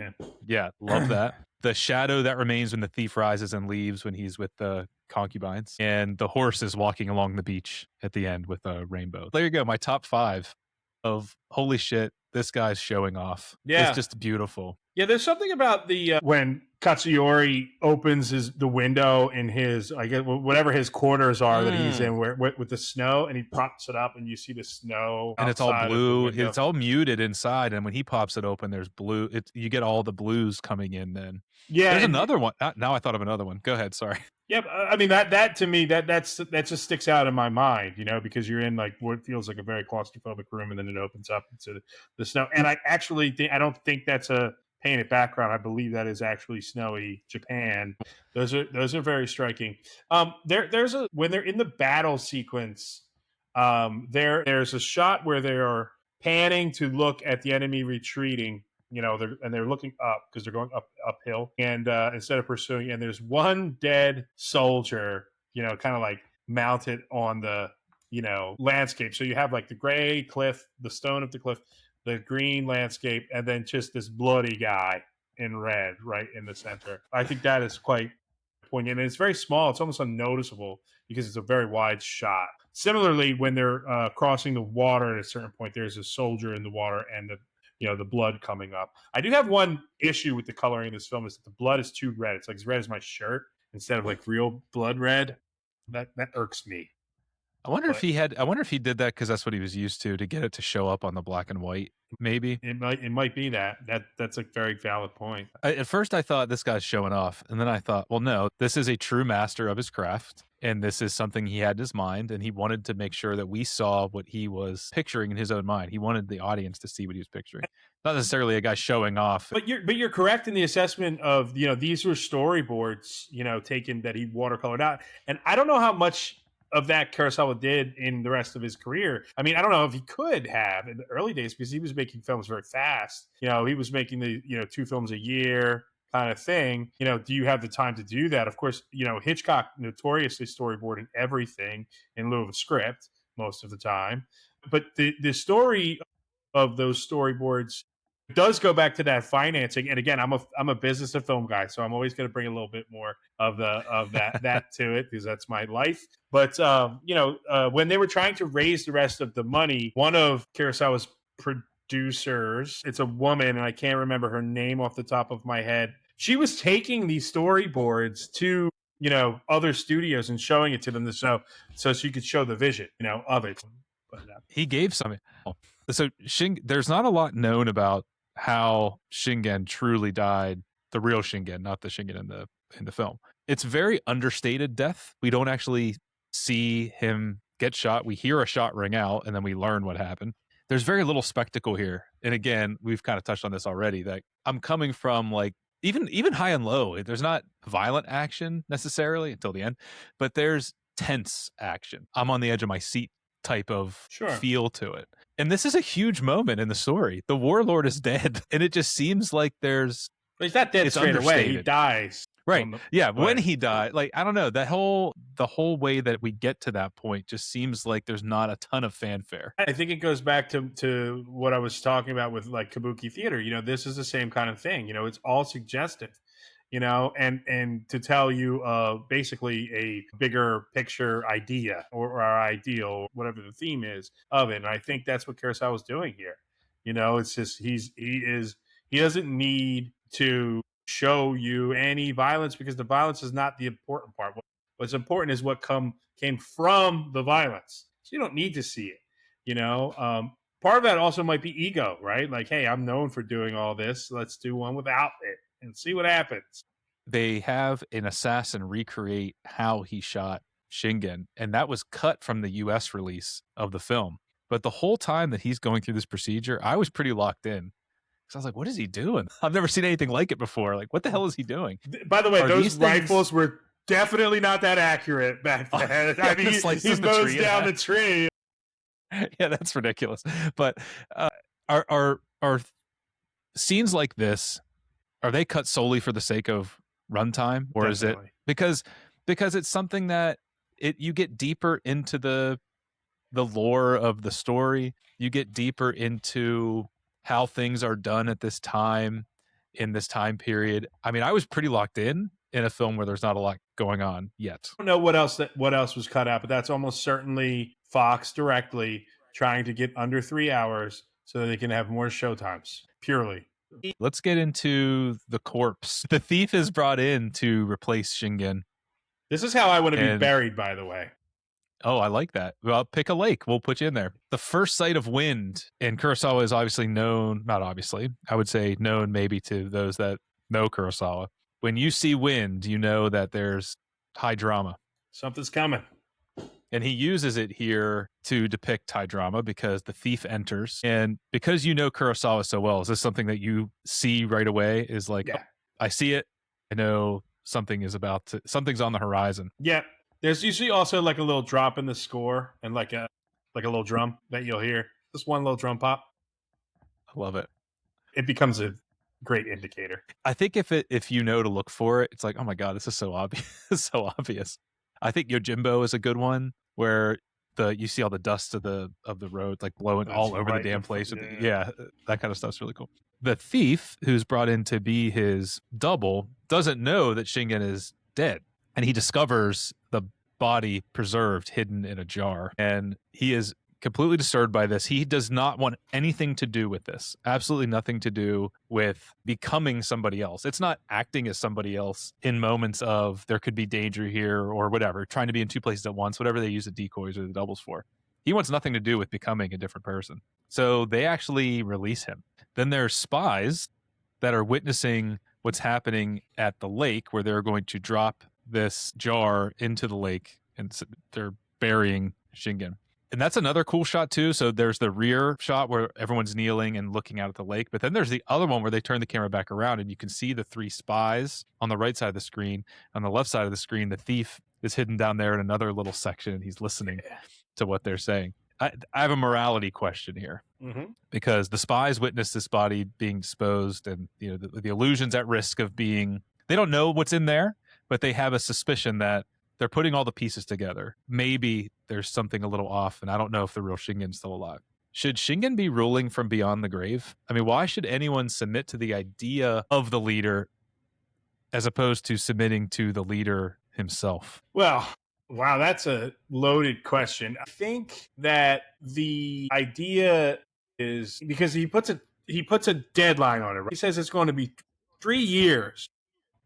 [SPEAKER 1] Yeah, love that. The shadow that remains when the thief rises and leaves when he's with the concubines, and the horse is walking along the beach at the end with a rainbow. There you go. My top 5 of holy shit, this guy's showing off.
[SPEAKER 2] Yeah.
[SPEAKER 1] It's just beautiful.
[SPEAKER 2] Yeah, there's something about the when Katsuyori opens the window in his, I guess, whatever his quarters are that he's in, with the snow, and he props it up, and you see the snow,
[SPEAKER 1] and it's all blue. It's all muted inside, and when he pops it open, there's blue. You get all the blues coming in. Then there's another one. Now I thought of another one. Go ahead. Sorry.
[SPEAKER 2] Yeah, I mean that to me that just sticks out in my mind, because you're in like what feels like a very claustrophobic room, and then it opens up into the snow. And I actually I don't think that's a painted background. I believe that is actually snowy Japan. Those are very striking. There's when they're in the battle sequence, there's a shot where they are panning to look at the enemy retreating. They're looking up because they're going uphill, and instead of pursuing, and there's one dead soldier, kind of like mounted on the landscape. So you have like the gray cliff, the stone of the cliff, the green landscape, and then just this bloody guy in red right in the center. I think that is quite poignant, and it's very small. It's almost unnoticeable because it's a very wide shot. Similarly, when they're crossing the water at a certain point, there's a soldier in the water, and the blood coming up. I do have one issue with the coloring of this film, is that the blood is too red. It's like as red as my shirt instead of like real blood red. That irks me.
[SPEAKER 1] I wonder if
[SPEAKER 2] But
[SPEAKER 1] he did that because that's what he was used to get it to show up on the black and white. Maybe.
[SPEAKER 2] it might be that's a very valid point.
[SPEAKER 1] At first, I thought this guy's showing off, and then I thought, well, no, this is a true master of his craft, and this is something he had in his mind, and he wanted to make sure that we saw what he was picturing in his own mind. He wanted the audience to see what he was picturing, not necessarily a guy showing off.
[SPEAKER 2] But you're correct in the assessment of these were storyboards taken that he watercolored out, and I don't know how much of that Kurosawa did in the rest of his career. I mean, I don't know if he could have in the early days because he was making films very fast. He was making the 2 films a year kind of thing. Do you have the time to do that? Of course, Hitchcock notoriously storyboarded everything in lieu of a script most of the time. But the story of those storyboards does go back to that financing. And again, I'm a business and film guy, so I'm always going to bring a little bit more of that to it because that's my life. But when they were trying to raise the rest of the money, one of Kurosawa's producers, it's a woman, and I can't remember her name off the top of my head. She was taking these storyboards to other studios and showing it to them so she could show the vision of it. But,
[SPEAKER 1] he gave some. So there's not a lot known about how Shingen truly died, the real Shingen, not the Shingen in the film. It's very understated death. We don't actually see him get shot. We hear a shot ring out, and then we learn what happened. There's very little spectacle here. And again, we've kind of touched on this already, that I'm coming from like even high and low. There's not violent action necessarily until the end, but there's tense action. I'm on the edge of my seat type of feel to it. And this is a huge moment in the story. The warlord is dead, and it just seems like
[SPEAKER 2] he's not dead straight away. He dies.
[SPEAKER 1] Right. Yeah. When he died, like, I don't know, the whole way that we get to that point just seems like there's not a ton of fanfare.
[SPEAKER 2] I think it goes back to what I was talking about with like kabuki theater. this is the same kind of thing. It's all suggestive. And to tell you basically a bigger picture idea or ideal, whatever the theme is of it. And I think that's what Kurosawa is doing here. It's just he doesn't need to show you any violence because the violence is not the important part. What's important is what came from the violence. So you don't need to see it. Part of that also might be ego, right? Like, hey, I'm known for doing all this. Let's do one without it and see what happens.
[SPEAKER 1] They have an assassin recreate how he shot Shingen, and that was cut from the US release of the film. But the whole time that he's going through this procedure, I was pretty locked in. Because I was like, what is he doing? I've never seen anything like it before. Like, what the hell is he doing?
[SPEAKER 2] By the way, those rifles were definitely not that accurate back then. I mean, he mows down the tree.
[SPEAKER 1] Yeah, that's ridiculous. But are scenes like this, are they cut solely for the sake of runtime, or definitely. Is it because it's something that you get deeper into the lore of the story, you get deeper into how things are done at this time in this time period. I mean, I was pretty locked in a film where there's not a lot going on yet.
[SPEAKER 2] I don't know what else was cut out, but that's almost certainly Fox directly trying to get under 3 hours so that they can have more showtimes. Purely.
[SPEAKER 1] Let's get into the corpse. The thief is brought in to replace Shingen.
[SPEAKER 2] This is how I want to be buried, by the way.
[SPEAKER 1] Oh, I like that. Well, pick a lake. We'll put you in there. The first sight of wind, and Kurosawa is obviously known, not obviously, I would say known maybe to those that know Kurosawa. When you see wind, you know that there's high drama.
[SPEAKER 2] Something's coming.
[SPEAKER 1] And he uses it here to depict high drama because the thief enters. And because you know Kurosawa so well, is this something that you see right away? Is like, oh, I see it. I know something's on the horizon.
[SPEAKER 2] Yeah. There's usually also like a little drop in the score and like a little drum that you'll hear. Just one little drum pop.
[SPEAKER 1] I love it.
[SPEAKER 2] It becomes a great indicator.
[SPEAKER 1] I think if you know to look for it, it's like, oh my God, this is so obvious. So obvious. I think Yojimbo is a good one where you see all the dust of the road like blowing all over the damn place. Yeah, that kind of stuff's really cool. The thief, who's brought in to be his double, doesn't know that Shingen is dead. And he discovers the body preserved, hidden in a jar. And he is completely disturbed by this. He does not want anything to do with this. Absolutely nothing to do with becoming somebody else. It's not acting as somebody else in moments of there could be danger here or whatever, trying to be in two places at once, whatever they use the decoys or the doubles for. He wants nothing to do with becoming a different person. So they actually release him. Then there's spies that are witnessing what's happening at the lake, where they're going to drop this jar into the lake and they're burying Shingen. And that's another cool shot too. So there's the rear shot where everyone's kneeling and looking out at the lake. But then there's the other one where they turn the camera back around and you can see the three spies on the right side of the screen. On the left side of the screen, the thief is hidden down there in another little section and he's listening to what they're saying. I have a morality question here, because the spies witness this body being disposed, and the illusion's at risk of being, they don't know what's in there, but they have a suspicion that they're putting all the pieces together. Maybe there's something a little off, and I don't know if the real Shingen's still alive. Should Shingen be ruling from beyond the grave? I mean, why should anyone submit to the idea of the leader as opposed to submitting to the leader himself?
[SPEAKER 2] Well, wow, that's a loaded question. I think that the idea is because he puts a deadline on it. Right? He says it's going to be 3 years,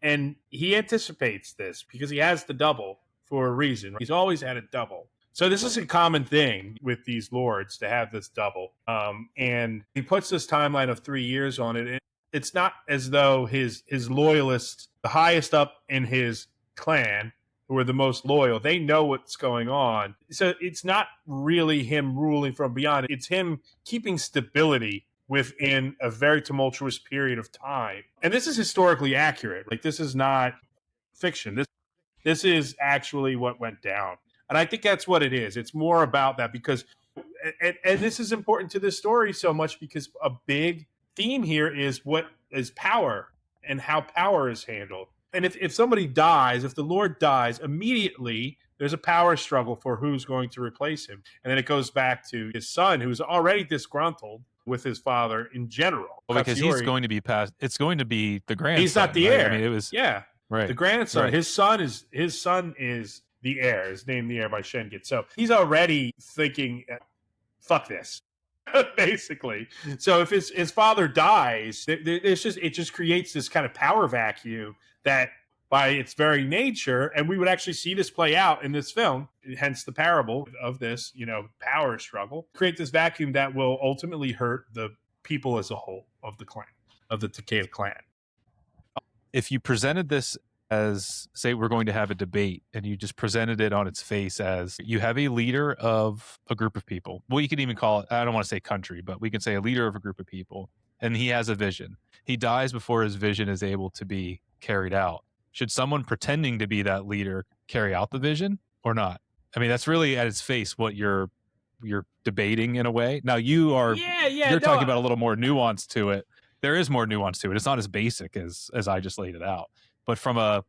[SPEAKER 2] and he anticipates this because he has the double for a reason. Right? He's always had a double. So this is a common thing with these lords to have this double. And he puts this timeline of 3 years on it. It's not as though his loyalists, the highest up in his clan, who are the most loyal, they know what's going on. So it's not really him ruling from beyond. It's him keeping stability within a very tumultuous period of time. And this is historically accurate. Like, this is not fiction. This is actually what went down. And I think that's what it is. It's more about that because, and this is important to this story so much because a big theme here is what is power and how power is handled. And if somebody dies, if the Lord dies, immediately there's a power struggle for who's going to replace him. And then it goes back to his son, who's already disgruntled with his father in general.
[SPEAKER 1] Well, because he's going to be passed. It's going to be the grandson.
[SPEAKER 2] He's not the
[SPEAKER 1] right?
[SPEAKER 2] heir.
[SPEAKER 1] I mean, it was
[SPEAKER 2] right. The grandson.
[SPEAKER 1] Right.
[SPEAKER 2] His son is the heir. Is named the heir by Shingen. So he's already thinking, "Fuck this." Basically. So if his father dies, it just creates this kind of power vacuum that by its very nature, and we would actually see this play out in this film, hence the parable of this, power struggle, create this vacuum that will ultimately hurt the people as a whole of the clan, of the Takeda clan.
[SPEAKER 1] If you presented this as, say, we're going to have a debate, and you just presented it on its face as you have a leader of a group of people. Well, you could even call it, I don't want to say country, but we can say a leader of a group of people, and he has a vision. He dies before his vision is able to be carried out. Should someone pretending to be that leader carry out the vision or not? I mean, that's really at its face what you're debating in a way. Now you're talking about a little more nuance to it. There is more nuance to it. It's not as basic as I just laid it out. But from a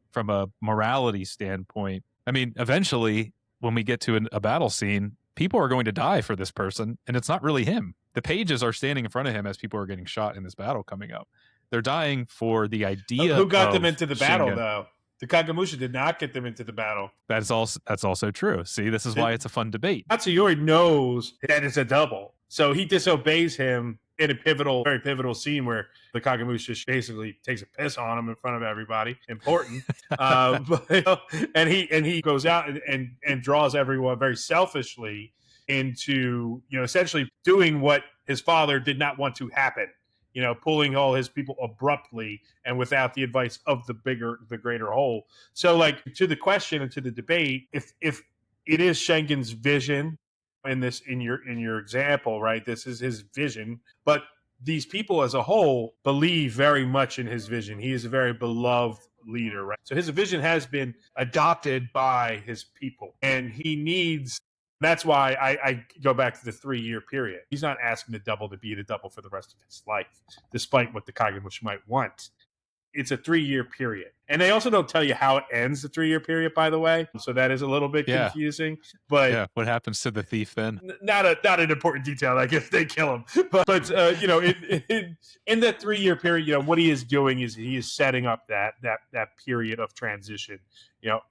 [SPEAKER 1] morality standpoint, I mean, eventually when we get to a battle scene, people are going to die for this person, and it's not really him. The pages are standing in front of him as people are getting shot in this battle coming up. They're dying for the idea.
[SPEAKER 2] Who got them into the battle,
[SPEAKER 1] Shingen.
[SPEAKER 2] though? The Kagemusha did not get them into the battle.
[SPEAKER 1] That's also true. See, this is why it's a fun debate.
[SPEAKER 2] Matsuyori knows that it's a double, so he disobeys him in a very pivotal scene where the Kagemusha basically takes a piss on him in front of everybody. Important, and he goes out and draws everyone very selfishly into essentially doing what his father did not want to happen. Pulling all his people abruptly and without the advice of the greater whole. So, like, to the question and to the debate, if it is Shengen's vision in your example, right? This is his vision, but these people as a whole believe very much in his vision. He is a very beloved leader, right? So his vision has been adopted by his people, and he needs. That's why I go back to the 3-year period. He's not asking the double to be the double for the rest of his life, despite what the Kagemusha might want. It's a 3-year period. And they also don't tell you how it ends, the 3-year period, by the way. So that is a little bit confusing. But
[SPEAKER 1] what happens to the thief then?
[SPEAKER 2] Not an important detail. I guess they kill him. But in that 3-year period, what he is doing is he is setting up that period of transition,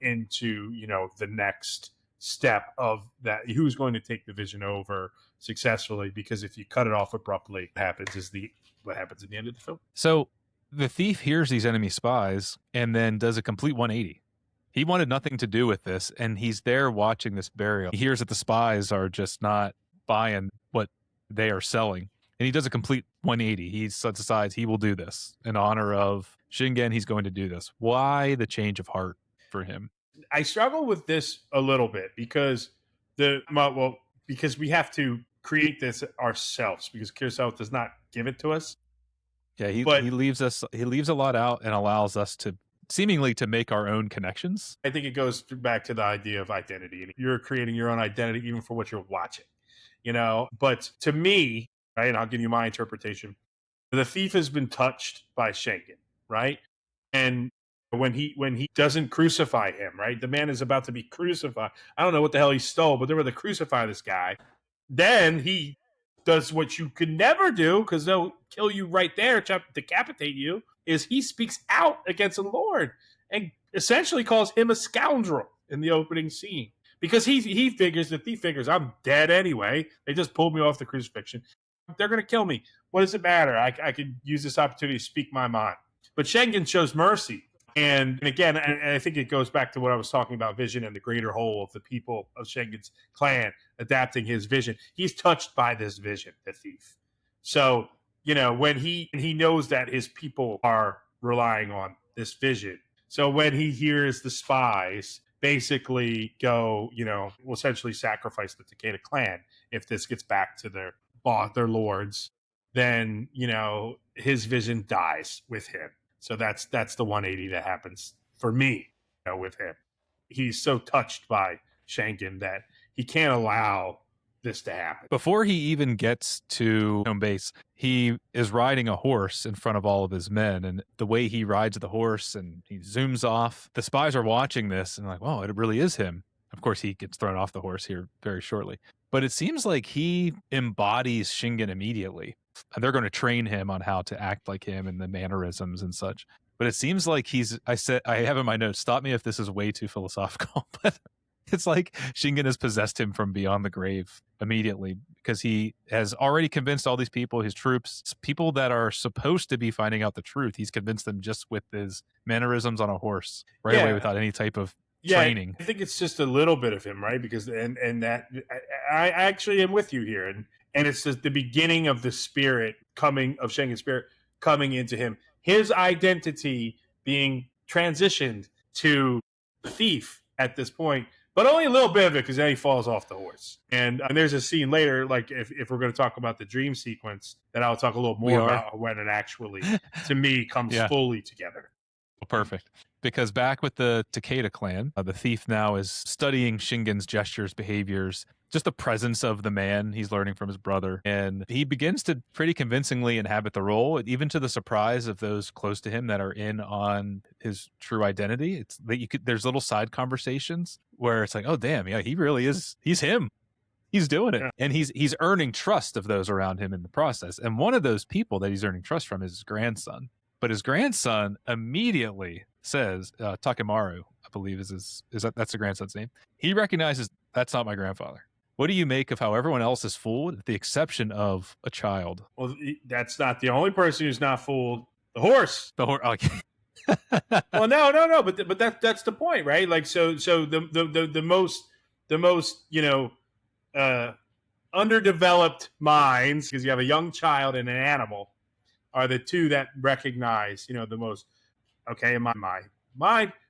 [SPEAKER 2] into, the next step of that. Who's going to take the vision over successfully? Because if you cut it off abruptly, what happens at the end of the film.
[SPEAKER 1] So the thief hears these enemy spies and then does a complete 180. He wanted nothing to do with this, and he's there watching this burial. He hears that the spies are just not buying what they are selling, and he does a complete 180. He decides he will do this in honor of Shingen. He's going to do this. Why the change of heart for him?
[SPEAKER 2] I struggle with this a little bit because because we have to create this ourselves because Kurosawa does not give it to us.
[SPEAKER 1] Yeah, he leaves a lot out and allows us to seemingly to make our own connections.
[SPEAKER 2] I think it goes back to the idea of identity. You're creating your own identity even for what you're watching, But to me, right, and I'll give you my interpretation, the thief has been touched by Shingen, right? And when he doesn't crucify him, right? The man is about to be crucified. I don't know what the hell he stole, but they were to crucify this guy. Then he does what you could never do because they'll kill you right there, decapitate you, is he speaks out against the Lord and essentially calls him a scoundrel in the opening scene. Because the thief figures, I'm dead anyway. They just pulled me off the crucifixion. They're going to kill me. What does it matter? I could use this opportunity to speak my mind. But Shingen shows mercy. And again, I think it goes back to what I was talking about, vision and the greater whole of the people of Shengen's clan adapting his vision. He's touched by this vision, the thief. So, when he knows that his people are relying on this vision. So when he hears the spies basically go, will essentially sacrifice the Takeda clan if this gets back to their lords, then, his vision dies with him. So that's the 180 that happens for me, with him. He's so touched by Shingen that he can't allow this to happen.
[SPEAKER 1] Before he even gets to home base, he is riding a horse in front of all of his men, and the way he rides the horse and he zooms off, the spies are watching this and like, wow, it really is him. Of course, he gets thrown off the horse here very shortly. But it seems like he embodies Shingen immediately. And they're going to train him on how to act like him and the mannerisms and such. But it seems like I have in my notes, stop me if this is way too philosophical, but it's like Shingen has possessed him from beyond the grave immediately because he has already convinced all these people, his troops, people that are supposed to be finding out the truth. He's convinced them just with his mannerisms on a horse right away without any type of training.
[SPEAKER 2] I think it's just a little bit of him, right? Because and that I actually am with you here, and it's just the beginning of the spirit of Shengen's spirit coming into him, his identity being transitioned to the thief at this point, but only a little bit of it because then he falls off the horse. And there's a scene later, like if we're going to talk about the dream sequence, that I'll talk a little more about when it actually, to me, comes fully together.
[SPEAKER 1] Perfect. Because back with the Takeda clan, the thief now is studying Shingen's gestures, behaviors, just the presence of the man he's learning from his brother. And he begins to pretty convincingly inhabit the role, even to the surprise of those close to him that are in on his true identity. It's that there's little side conversations where it's like, oh, damn, yeah, he really is. He's him. He's doing it. Yeah. And he's earning trust of those around him in the process. And one of those people that he's earning trust from is his grandson. But his grandson immediately says, Takemaru, I believe that's the grandson's name. He recognizes that's not my grandfather. What do you make of how everyone else is fooled, with the exception of a child?
[SPEAKER 2] Well, that's not the only person who's not fooled. The horse.
[SPEAKER 1] The horse. Okay.
[SPEAKER 2] Well, no, but that's the point, right? Like, so the most underdeveloped minds, because you have a young child and an animal, are the two that recognize, the most. Okay, in my mind,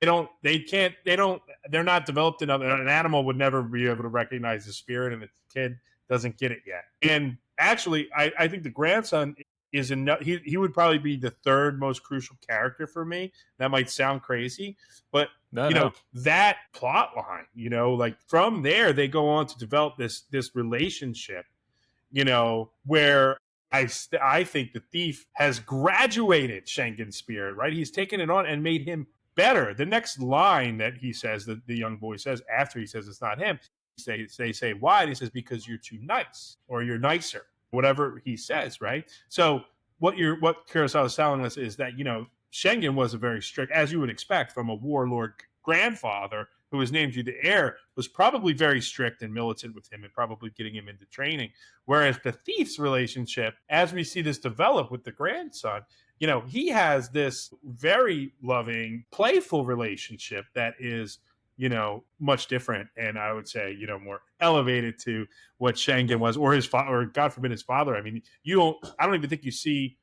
[SPEAKER 2] they're not developed enough. An animal would never be able to recognize the spirit, and the kid doesn't get it yet. And actually, I think the grandson is enough. He would probably be the third most crucial character for me. That might sound crazy, but that plot line, like from there they go on to develop this relationship, where I think the thief has graduated Shengen's spirit, right? He's taken it on and made him better. The next line that he says, that the young boy says after he says it's not him, they say, why? And he says, because you're too nice, or you're nicer, whatever he says, right? So what Kurosawa is telling us is that, Shingen was a very strict, as you would expect from a warlord grandfather, who was named the heir, was probably very strict and militant with him and probably getting him into training. Whereas the thief's relationship, as we see this develop with the grandson, he has this very loving, playful relationship that is, much different. And I would say, more elevated to what Shingen was, or his father, or God forbid his father. I mean, I don't even think you see,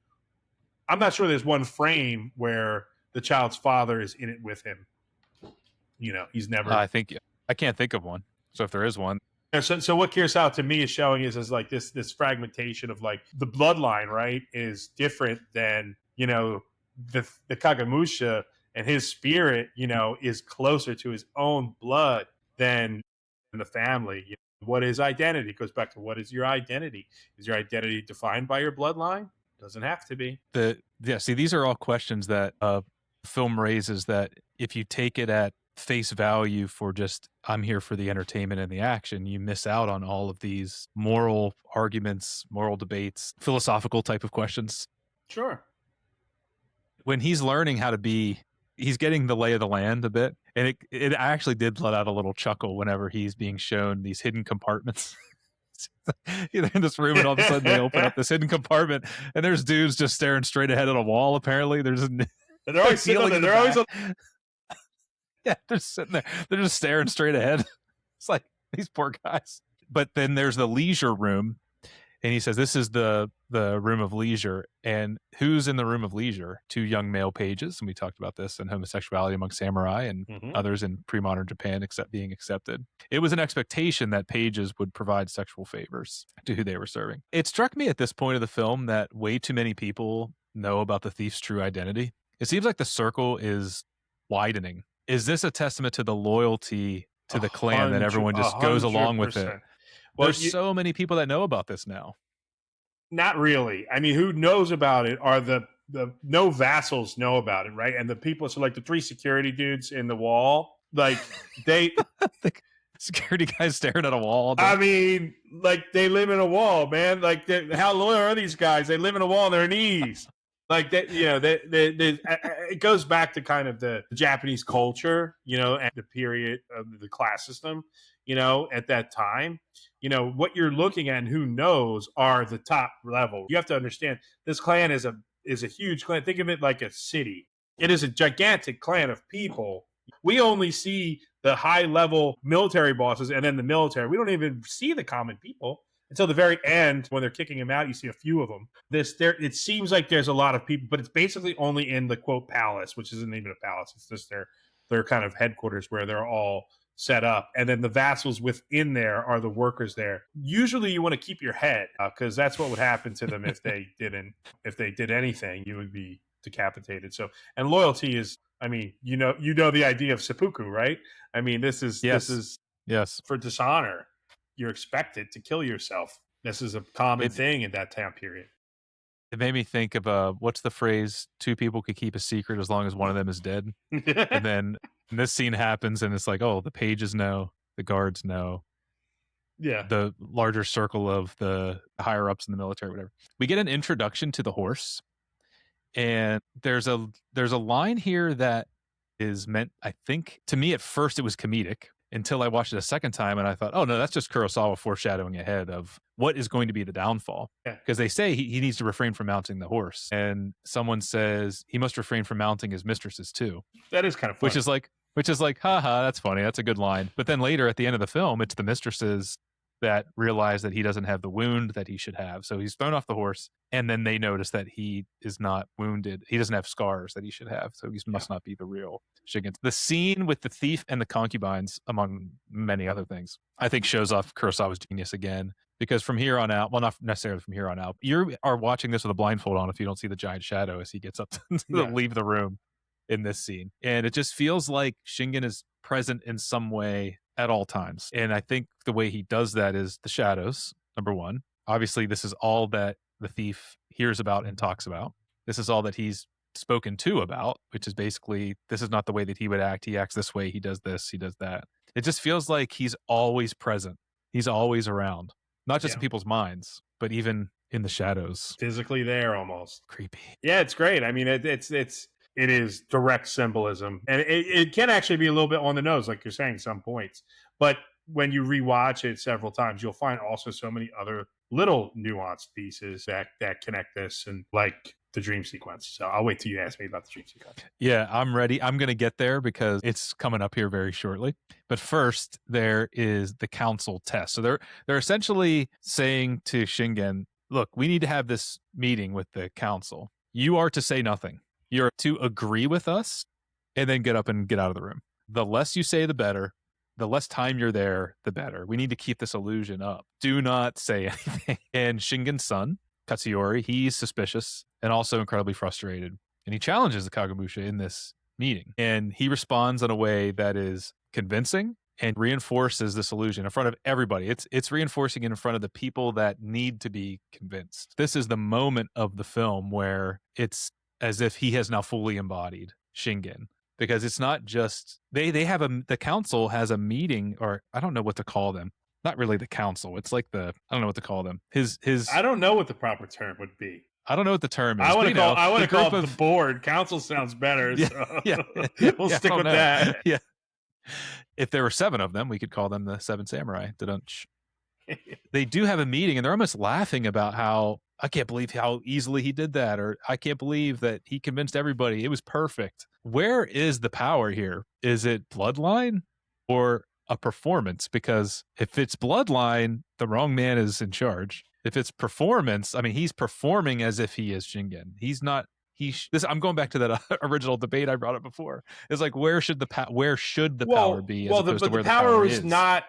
[SPEAKER 2] I'm not sure there's one frame where the child's father is in it with him. He's never.
[SPEAKER 1] I can't think of one. So if there is one.
[SPEAKER 2] So what Kurosawa to me is showing is like this fragmentation of like the bloodline, right, is different than, the Kagemusha, and his spirit, is closer to his own blood than the family. What is identity? It goes back to, what is your identity? Is your identity defined by your bloodline? Doesn't have to be.
[SPEAKER 1] See, these are all questions that film raises that if you take it at face value for just, I'm here for the entertainment and the action, you miss out on all of these moral arguments, moral debates, philosophical type of questions.
[SPEAKER 2] Sure.
[SPEAKER 1] When he's learning how to be, he's getting the lay of the land a bit. And it actually did let out a little chuckle whenever he's being shown these hidden compartments. In this room, and all of a sudden they open up this hidden compartment, and there's dudes just staring straight ahead at a wall. Apparently, they're
[SPEAKER 2] always sitting there. They're always
[SPEAKER 1] yeah, they're sitting there. They're just staring straight ahead. It's like, these poor guys. But then there's the leisure room, and he says this is the room of leisure. And who's in the room of leisure? 2 young male pages, and we talked about this, and homosexuality among samurai and others in pre-modern Japan being accepted. It was an expectation that pages would provide sexual favors to who they were serving. It struck me at this point of the film that way too many people know about the thief's true identity. It seems like the circle is widening. Is this a testament to the loyalty to the clan that everyone just goes along with it? Well, there's so many people that know about this now.
[SPEAKER 2] Not really. I mean, who knows about it are the no vassals know about it, right? And the people, so like the 3 security dudes in the wall, like they
[SPEAKER 1] the security guys staring at a wall.
[SPEAKER 2] I mean, like they live in a wall, man. Like how loyal are these guys? They live in a wall on their knees. Like that, it goes back to kind of the Japanese culture, and the period of the class system, at that time. What you're looking at and who knows are the top level. You have to understand this clan is a huge clan. Think of it like a city. It is a gigantic clan of people. We only see the high level military bosses and then the military. We don't even see the common people until the very end. When they're kicking him out, you see a few of them. It seems like there's a lot of people, but it's basically only in the quote palace, which isn't even a palace. It's just their kind of headquarters where they're all set up, and then the vassals within there are the workers there. Usually you want to keep your head, because that's what would happen to them if they did anything. You would be decapitated. So, and loyalty is, I mean, the idea of seppuku, right? I mean, this is for dishonor. You're expected to kill yourself. This is a common thing in that time period.
[SPEAKER 1] It made me think of what's the phrase? 2 people could keep a secret as long as one of them is dead. And then this scene happens, and it's like, oh, the pages know, the guards know, the larger circle of the higher ups in the military, whatever. We get an introduction to the horse, and there's a line here that is meant, I think, to me at first it was comedic, until I watched it a second time and I thought, oh no, that's just Kurosawa foreshadowing ahead of what is going to be the downfall. Because they say he needs to refrain from mounting the horse, and someone says he must refrain from mounting his mistresses too.
[SPEAKER 2] That is kind of funny.
[SPEAKER 1] Which is like, haha, that's funny. That's a good line. But then later at the end of the film, it's the mistresses that realize that he doesn't have the wound that he should have. So he's thrown off the horse, and then they notice that he is not wounded. He doesn't have scars that he should have. So he must not be the real Shingen. The scene with the thief and the concubines, among many other things, I think shows off Kurosawa's genius again. Because from here on out, well, not necessarily from here on out, you are watching this with a blindfold on if you don't see the giant shadow as he gets up to leave the room in this scene. And it just feels like Shingen is present in some way at all times. And I think the way he does that is the shadows, number one. Obviously, this is all that the thief hears about and talks about. This is all that he's spoken to about, which is basically, this is not the way that he would act. He acts this way. He does this. He does that. It just feels like he's always present. He's always around, not just in people's minds, but even in the shadows.
[SPEAKER 2] Physically there almost.
[SPEAKER 1] Creepy.
[SPEAKER 2] Yeah, it's great. I mean, it's it is direct symbolism. And it can actually be a little bit on the nose, like you're saying, some points. But when you rewatch it several times, you'll find also so many other little nuanced pieces that connect this, and like the dream sequence. So I'll wait till you ask me about the dream sequence.
[SPEAKER 1] Yeah, I'm ready. I'm going to get there because it's coming up here very shortly. But first, there is the council test. So they're essentially saying to Shingen, look, we need to have this meeting with the council. You are to say nothing. You're to agree with us and then get up and get out of the room. The less you say, the better. The less time you're there, the better. We need to keep this illusion up. Do not say anything. And Shingen's son, Katsuyori, he's suspicious and also incredibly frustrated. And he challenges the Kagemusha in this meeting. And he responds in a way that is convincing and reinforces this illusion in front of everybody. It's reinforcing it in front of the people that need to be convinced. This is the moment of the film where it's as if he has now fully embodied Shingen. Because it's not just they have the council has a meeting, or I don't know what to call them. Not really the council. It's like I don't know what to call them. His
[SPEAKER 2] I don't know what the proper term would be.
[SPEAKER 1] I don't know what the term is.
[SPEAKER 2] I want to call it the board. Council sounds better.
[SPEAKER 1] Yeah,
[SPEAKER 2] so
[SPEAKER 1] yeah,
[SPEAKER 2] we'll stick with that.
[SPEAKER 1] Yeah. If there were 7 of them, we could call them the 7 samurai. They do have a meeting, and they're almost laughing about how I can't believe how easily he did that, or I can't believe that he convinced everybody. It was perfect. Where is the power here? Is it bloodline or a performance? Because if it's bloodline, the wrong man is in charge. If it's performance, I mean, he's performing as if he is Shingen. He's not. I'm going back to that original debate I brought up before. It's like, where should the power be? As opposed to where the power is
[SPEAKER 2] not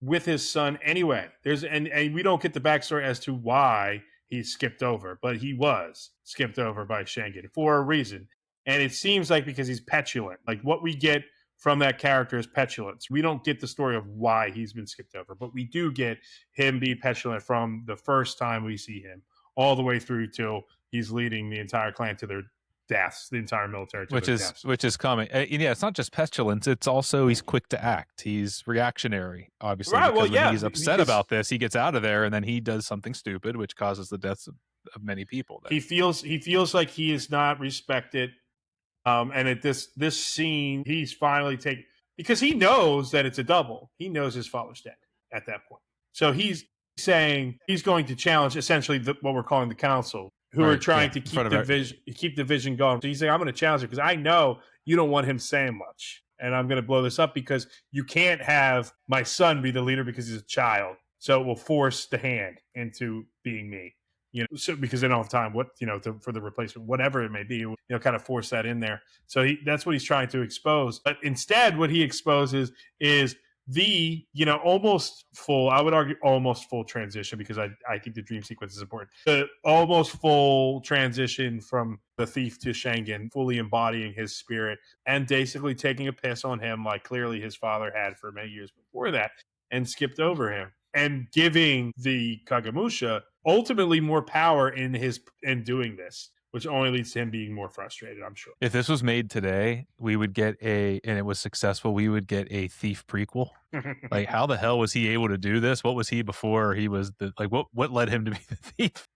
[SPEAKER 2] with his son anyway. And we don't get the backstory as to why he's skipped over, but he was skipped over by Shingen for a reason. And it seems like because he's petulant. Like what we get from that character is petulance. We don't get the story of why he's been skipped over, but we do get him be petulant from the first time we see him all the way through till he's leading the entire clan to their deaths, the entire military to their deaths.
[SPEAKER 1] Which is coming. Yeah, it's not just petulance. It's also he's quick to act. He's reactionary, obviously.
[SPEAKER 2] Right. Well, yeah.
[SPEAKER 1] When he's upset about this, he gets out of there and then he does something stupid, which causes the deaths of many people.
[SPEAKER 2] He feels like he is not respected. And at this scene, he's finally taking, because he knows that it's a double. He knows his father's dead at that point. So he's saying he's going to challenge essentially what we're calling the council, who are trying to keep the vision going. So he's saying, I'm going to challenge it because I know you don't want him saying much. And I'm going to blow this up because you can't have my son be the leader because he's a child. So it will force the hand into being me. So because they don't have time, for the replacement, whatever it may be, kind of force that in there. So that's what he's trying to expose. But instead, what he exposes is the, almost full, I would argue almost full transition, because I think the dream sequence is important. The almost full transition from the thief to Shingen, fully embodying his spirit and basically taking a piss on him like clearly his father had for many years before that, and skipped over him, and giving the Kagemusha ultimately more power in doing this, which only leads to him being more frustrated, I'm sure.
[SPEAKER 1] If this was made today, we would get and it was successful, we would get a Thief prequel. Like, how the hell was he able to do this? What was he before he was what led him to be the thief?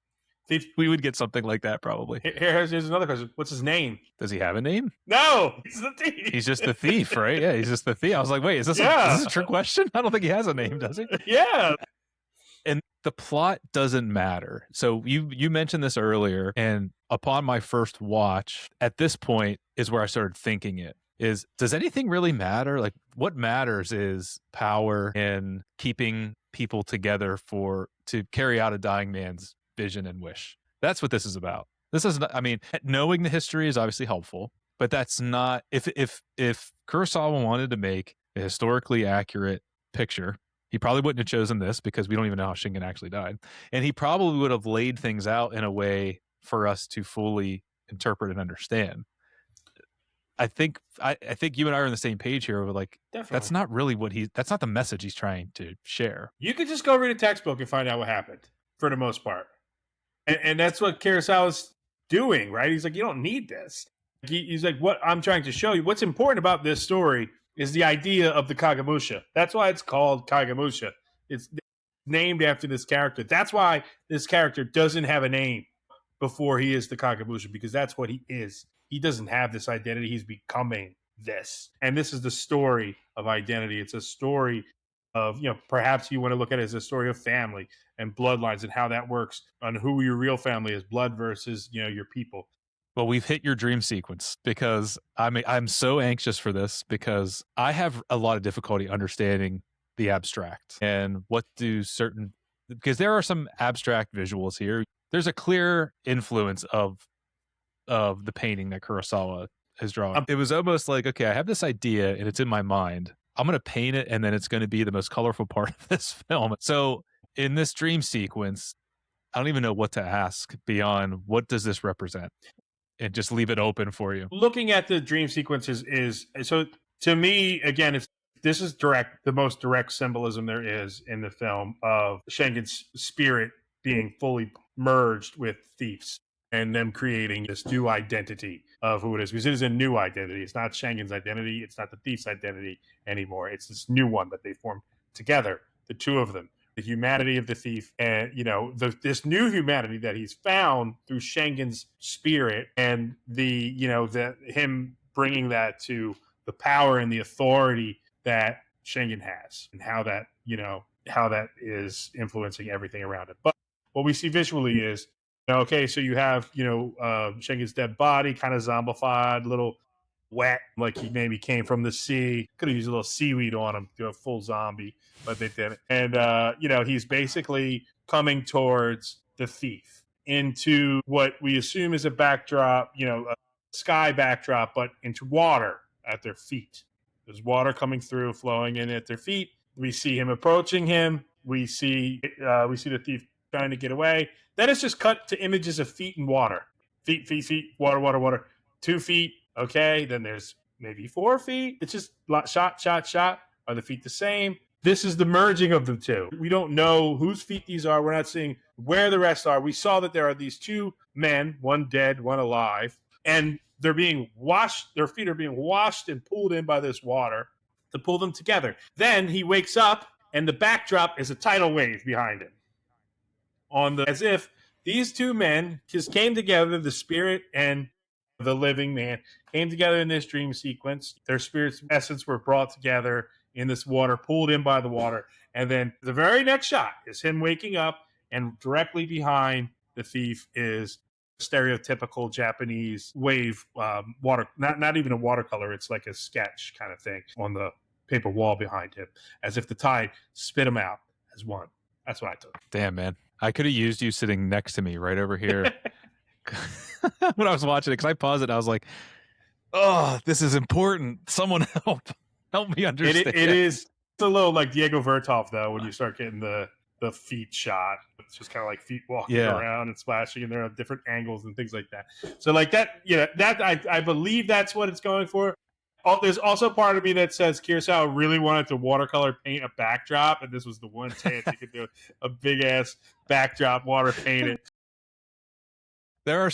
[SPEAKER 1] We would get something like that probably.
[SPEAKER 2] Here's another question. What's his name?
[SPEAKER 1] Does he have a name?
[SPEAKER 2] No, he's the thief.
[SPEAKER 1] He's just the thief, right? Yeah, he's just the thief. I was like, wait, is this a trick question? I don't think he has a name, does he?
[SPEAKER 2] Yeah.
[SPEAKER 1] And the plot doesn't matter. So you mentioned this earlier, and upon my first watch, at this point is where I started thinking does anything really matter? Like, what matters is power and keeping people together to carry out a dying man's vision and wish. That's what this is about. This is not, I mean, knowing the history is obviously helpful, but that's not, if Kurosawa wanted to make a historically accurate picture, he probably wouldn't have chosen this, because we don't even know how Shingen actually died. And he probably would have laid things out in a way for us to fully interpret and understand. I think you and I are on the same page here. Like, definitely. That's not really that's not the message he's trying to share.
[SPEAKER 2] You could just go read a textbook and find out what happened for the most part. And that's what Kurosawa's doing, right? He's like, you don't need this. He's like, what I'm trying to show you, what's important about this story is the idea of the Kagemusha. That's why it's called Kagemusha. It's named after this character. That's why this character doesn't have a name before he is the Kagemusha, because that's what he is. he doesn't have this identity. He's becoming this. And this is the story of identity. It's a story of, perhaps you want to look at it as a story of family and bloodlines and how that works on who your real family is, blood versus, your people.
[SPEAKER 1] Well, we've hit your dream sequence because I'm so anxious for this because I have a lot of difficulty understanding the abstract and what do certain, because there are some abstract visuals here. There's a clear influence of the painting that Kurosawa has drawn. It was almost like, okay, I have this idea and it's in my mind. I'm going to paint it and then it's going to be the most colorful part of this film. So in this dream sequence, I don't even know what to ask beyond what does this represent? And just leave it open for you.
[SPEAKER 2] Looking at the dream sequences is so to me, again, this is the most direct symbolism there is in the film of Shingen's spirit being fully merged with Thief's and them creating this new identity of who it is, because it is a new identity. It's not Shingen's identity. It's not the Thief's identity anymore. It's this new one that they formed together, the two of them. The humanity of the thief, and this new humanity that he's found through Shingen's spirit, and him bringing that to the power and the authority that Shingen has, and how that is influencing everything around it. But what we see visually is, okay, so you have Shingen's dead body, kind of zombified, little wet, like he maybe came from the sea. Could have used a little seaweed on him to do a full zombie, but they didn't. And he's basically coming towards the thief into what we assume is a backdrop, a sky backdrop, but into water at their feet. There's water coming through, flowing in at their feet. We see him approaching him. We see the thief trying to get away. Then it's just cut to images of feet in water. Feet, water, water, water. 2 feet. Okay, then there's maybe 4 feet. It's just shot. Are the feet the same? This is the merging of the two. We don't know whose feet these are. We're not seeing where the rest are. We saw that there are these 2 men, one dead, one alive, and they're being washed. Their feet are being washed and pulled in by this water to pull them together. Then he wakes up, and the backdrop is a tidal wave behind him. As if these 2 men just came together, the spirit and the living man came together in this dream sequence. Their spirits' essence were brought together in this water, pulled in by the water. And then the very next shot is him waking up, and directly behind the thief is stereotypical Japanese wave water, not even a watercolor. It's like a sketch kind of thing on the paper wall behind him, as if the tide spit him out as one. That's what I took.
[SPEAKER 1] Damn, man. I could have used you sitting next to me right over here. When I was watching it, because I paused it, I was like, "Oh, this is important. Someone help me understand."
[SPEAKER 2] It is. It's a little like Diego Vertov, though, when you start getting the feet shot. It's just kind of like feet walking around and splashing, and they're at different angles and things like that. So, like that, that I believe that's what it's going for. There's also part of me that says Kurosawa really wanted to watercolor paint a backdrop, and this was the one chance he could do a big ass backdrop water painted.
[SPEAKER 1] There are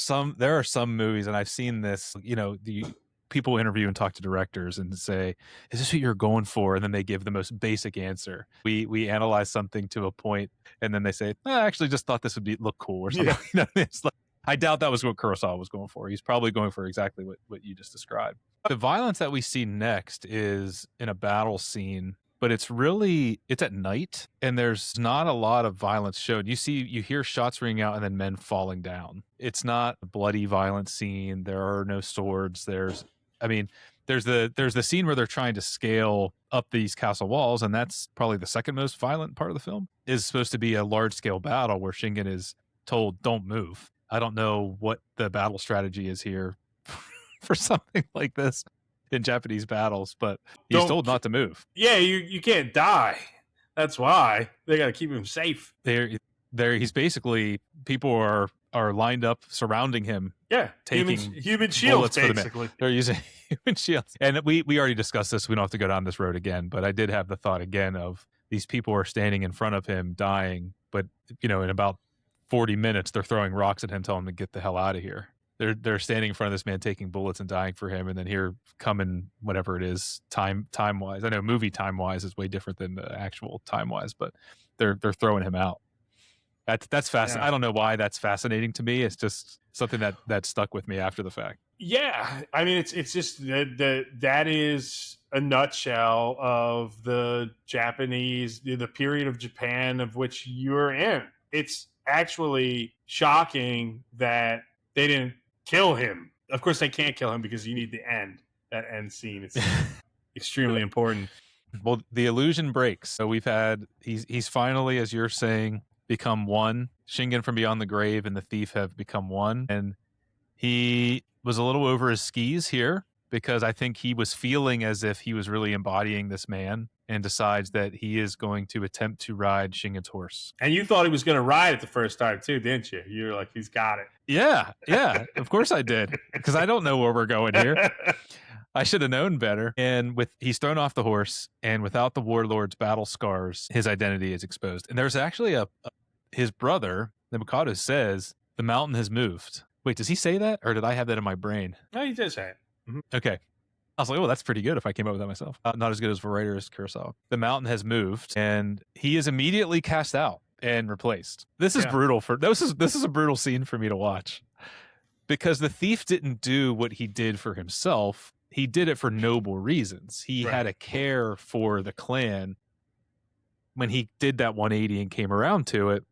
[SPEAKER 1] some movies, and I've seen this, the people interview and talk to directors and say, is this what you're going for? And then they give the most basic answer. We analyze something to a point, and then they say, I actually just thought this would look cool or something. Yeah. It's like, I doubt that was what Kurosawa was going for. He's probably going for exactly what you just described. The violence that we see next is in a battle scene, but it's at night, and there's not a lot of violence shown. You hear shots ringing out and then men falling down. It's not a bloody violent scene. There are no swords. There's the scene where they're trying to scale up these castle walls, and that's probably the second most violent part of the film. Is supposed to be a large scale battle where Shingen is told, don't move. I don't know what the battle strategy is here for something like this in Japanese battles, but he's told not to move.
[SPEAKER 2] Yeah, you can't die. That's why they got to keep him safe.
[SPEAKER 1] He's basically, people are lined up surrounding him.
[SPEAKER 2] Yeah,
[SPEAKER 1] taking
[SPEAKER 2] human shields basically.
[SPEAKER 1] They're using human shields, and we already discussed this. We don't have to go down this road again. But I did have the thought again of these people are standing in front of him, dying. But in about 40 minutes, they're throwing rocks at him, telling him to get the hell out of here. They're standing in front of this man, taking bullets and dying for him, and then here coming whatever it is time wise. I know movie time wise is way different than the actual time wise, but they're throwing him out. That's fascinating. Yeah. I don't know why that's fascinating to me. It's just something that stuck with me after the fact.
[SPEAKER 2] Yeah, I mean, it's just that is a nutshell of the Japanese, the period of Japan of which you're in. It's actually shocking that they didn't kill him. Of course, they can't kill him because you need the end, that end scene. It's extremely important.
[SPEAKER 1] Well, the illusion breaks. So he's finally, as you're saying, become one. Shingen from beyond the grave and the thief have become one, and he was a little over his skis here because I think he was feeling as if he was really embodying this man, and decides that he is going to attempt to ride Shingen's horse.
[SPEAKER 2] And you thought he was going to ride it the first time too, didn't you? You were like, he's got it.
[SPEAKER 1] Yeah, of course I did, because I don't know where we're going here. I should have known better. And he's thrown off the horse, and without the warlord's battle scars, his identity is exposed. And there's actually his brother, the Mikado, says the mountain has moved. Wait, does he say that, or did I have that in my brain?
[SPEAKER 2] No, he did say it. Mm-hmm.
[SPEAKER 1] Okay. I was like, oh, that's pretty good if I came up with that myself. Not as good as a writer as Kurosawa. The mountain has moved, and he is immediately cast out and replaced. This is brutal. This is a brutal scene for me to watch, because the thief didn't do what he did for himself. He did it for noble reasons. He had a care for the clan. When he did that 180 and came around to it,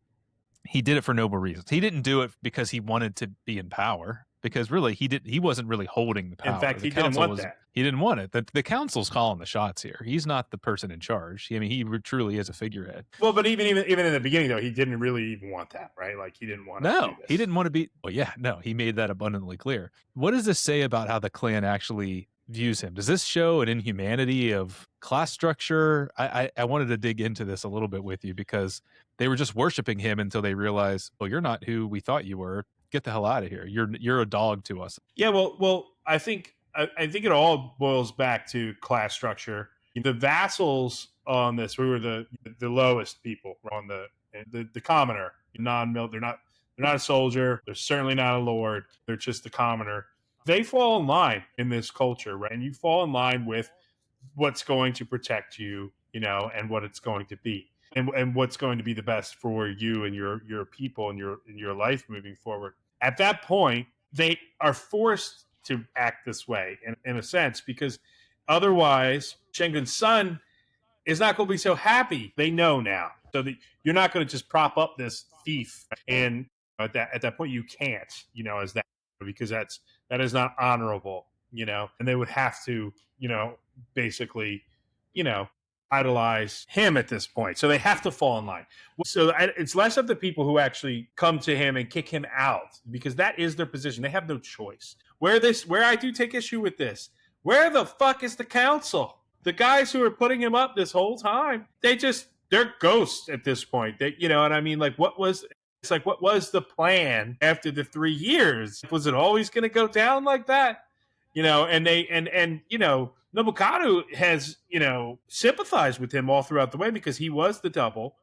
[SPEAKER 1] he did it for noble reasons. He didn't do it because he wanted to be in power, because really he wasn't really holding the power.
[SPEAKER 2] In fact, he didn't want that.
[SPEAKER 1] He didn't want it. The council's calling the shots here. He's not the person in charge. I mean, he truly is a figurehead.
[SPEAKER 2] Well, but even in the beginning, though, he didn't really even want that, right? Like, he didn't want to do this.
[SPEAKER 1] He didn't want to be. Well, yeah, no, he made that abundantly clear. What does this say about how the clan actually views him? Does this show an inhumanity of class structure? I wanted to dig into this a little bit with you, because they were just worshiping him until they realized, well, you're not who we thought you were. Get the hell out of here. You're a dog to us.
[SPEAKER 2] Yeah, well, I think it all boils back to class structure. The vassals on this, we were the lowest people on the commoner, non-mil. They're not a soldier. They're certainly not a lord. They're just the commoner. They fall in line in this culture, right? And you fall in line with what's going to protect you, and what it's going to be, and what's going to be the best for you and your people and your life moving forward. At that point, they are forced to act this way in a sense, because otherwise Shengun's son is not going to be so happy. They know now, so that you're not going to just prop up this thief, and at that point you can't, as that, because that is not honorable, and they would have to, basically, idolize him at this point. So they have to fall in line. So it's less of the people who actually come to him and kick him out, because that is their position. They have no choice. Where I do take issue with this, where the fuck is the council? The guys who are putting him up this whole time, they're ghosts at this point. They, what I mean? Like, what was the plan after the 3 years? Was it always going to go down like that? And Nobukado has, sympathized with him all throughout the way, because he was the double,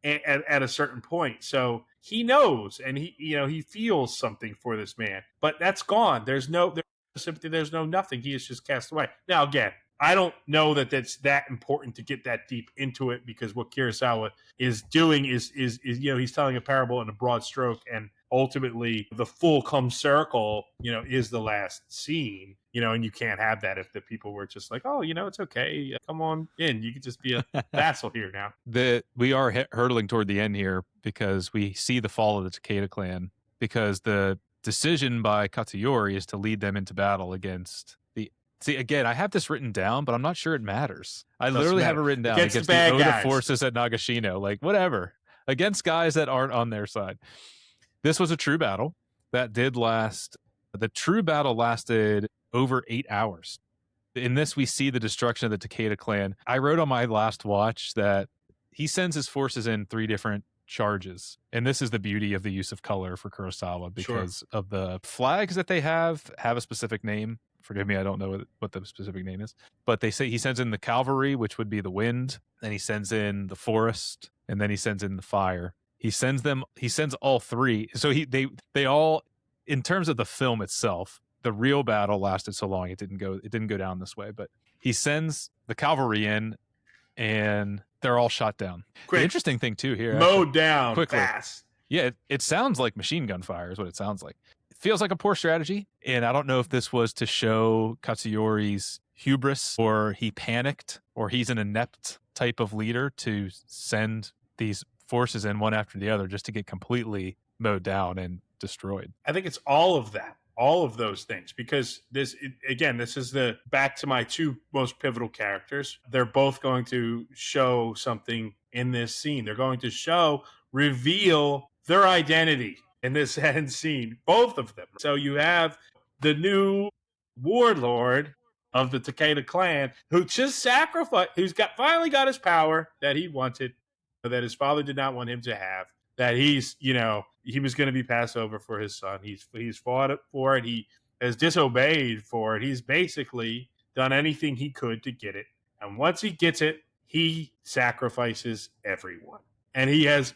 [SPEAKER 2] at a certain point. So he knows, and he feels something for this man, but that's gone. There's no sympathy. There's no nothing. He is just cast away. Now, again, I don't know that that's that important to get that deep into it, because what Kurosawa is doing is he's telling a parable in a broad stroke, and ultimately the full come circle, is the last scene, and you can't have that if the people were just like, oh, it's okay, come on in, you could just be a vassal here now.
[SPEAKER 1] We are hurtling toward the end here, because we see the fall of the Takeda clan, because the decision by Katsuyori is to lead them into battle against See, again, I have this written down, but I'm not sure it matters. I literally have it written down against the Oda forces at Nagashino. Like, whatever. Against guys that aren't on their side. This was a true battle that did last. The true battle lasted over 8 hours. In this, we see the destruction of the Takeda clan. I wrote on my last watch that he sends his forces in 3 different charges. And this is the beauty of the use of color for Kurosawa, because of the flags that they have a specific name. Forgive me, I don't know what the specific name is. But they say he sends in the cavalry, which would be the wind. Then he sends in the forest, and then he sends in the fire. He sends all 3. So they all, in terms of the film itself, the real battle lasted so long it didn't go down this way. But he sends the cavalry in, and they're all shot down.
[SPEAKER 2] Quick.
[SPEAKER 1] The interesting thing too here,
[SPEAKER 2] mowed down
[SPEAKER 1] quickly,
[SPEAKER 2] fast.
[SPEAKER 1] Yeah, it sounds like machine gun fire is what it sounds like. feels like a poor strategy. And I don't know if this was to show Katsuyori's hubris, or he panicked, or he's an inept type of leader to send these forces in one after the other just to get completely mowed down and destroyed.
[SPEAKER 2] I think it's all of that, all of those things, because this is the back to my two most pivotal characters. They're both going to show something in this scene. They're going to reveal their identity in this end scene, both of them. So you have the new warlord of the Takeda clan who just sacrificed, finally got his power that he wanted, that his father did not want him to have, that he was going to be passed over for his son. He's fought for it. He has disobeyed for it. He's basically done anything he could to get it. And once he gets it, he sacrifices everyone. And he has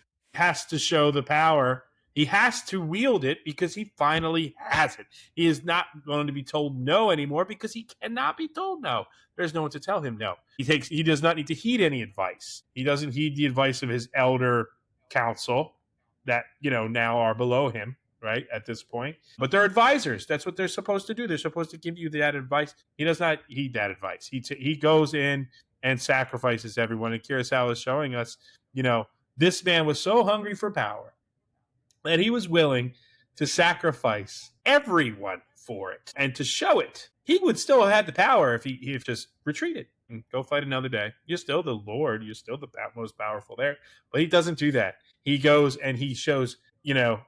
[SPEAKER 2] to show the power. He has to wield it because he finally has it. He is not going to be told no anymore because he cannot be told no. There's no one to tell him no. He does not need to heed any advice. He doesn't heed the advice of his elder council that, now are below him, right, at this point. But they're advisors. That's what they're supposed to do. They're supposed to give you that advice. He does not heed that advice. He goes in and sacrifices everyone. And Kurosawa is showing us, this man was so hungry for power that he was willing to sacrifice everyone for it. And to show it, he would still have had the power if he just retreated and go fight another day. You're still the Lord. You're still the most powerful there. But he doesn't do that. He goes and he shows,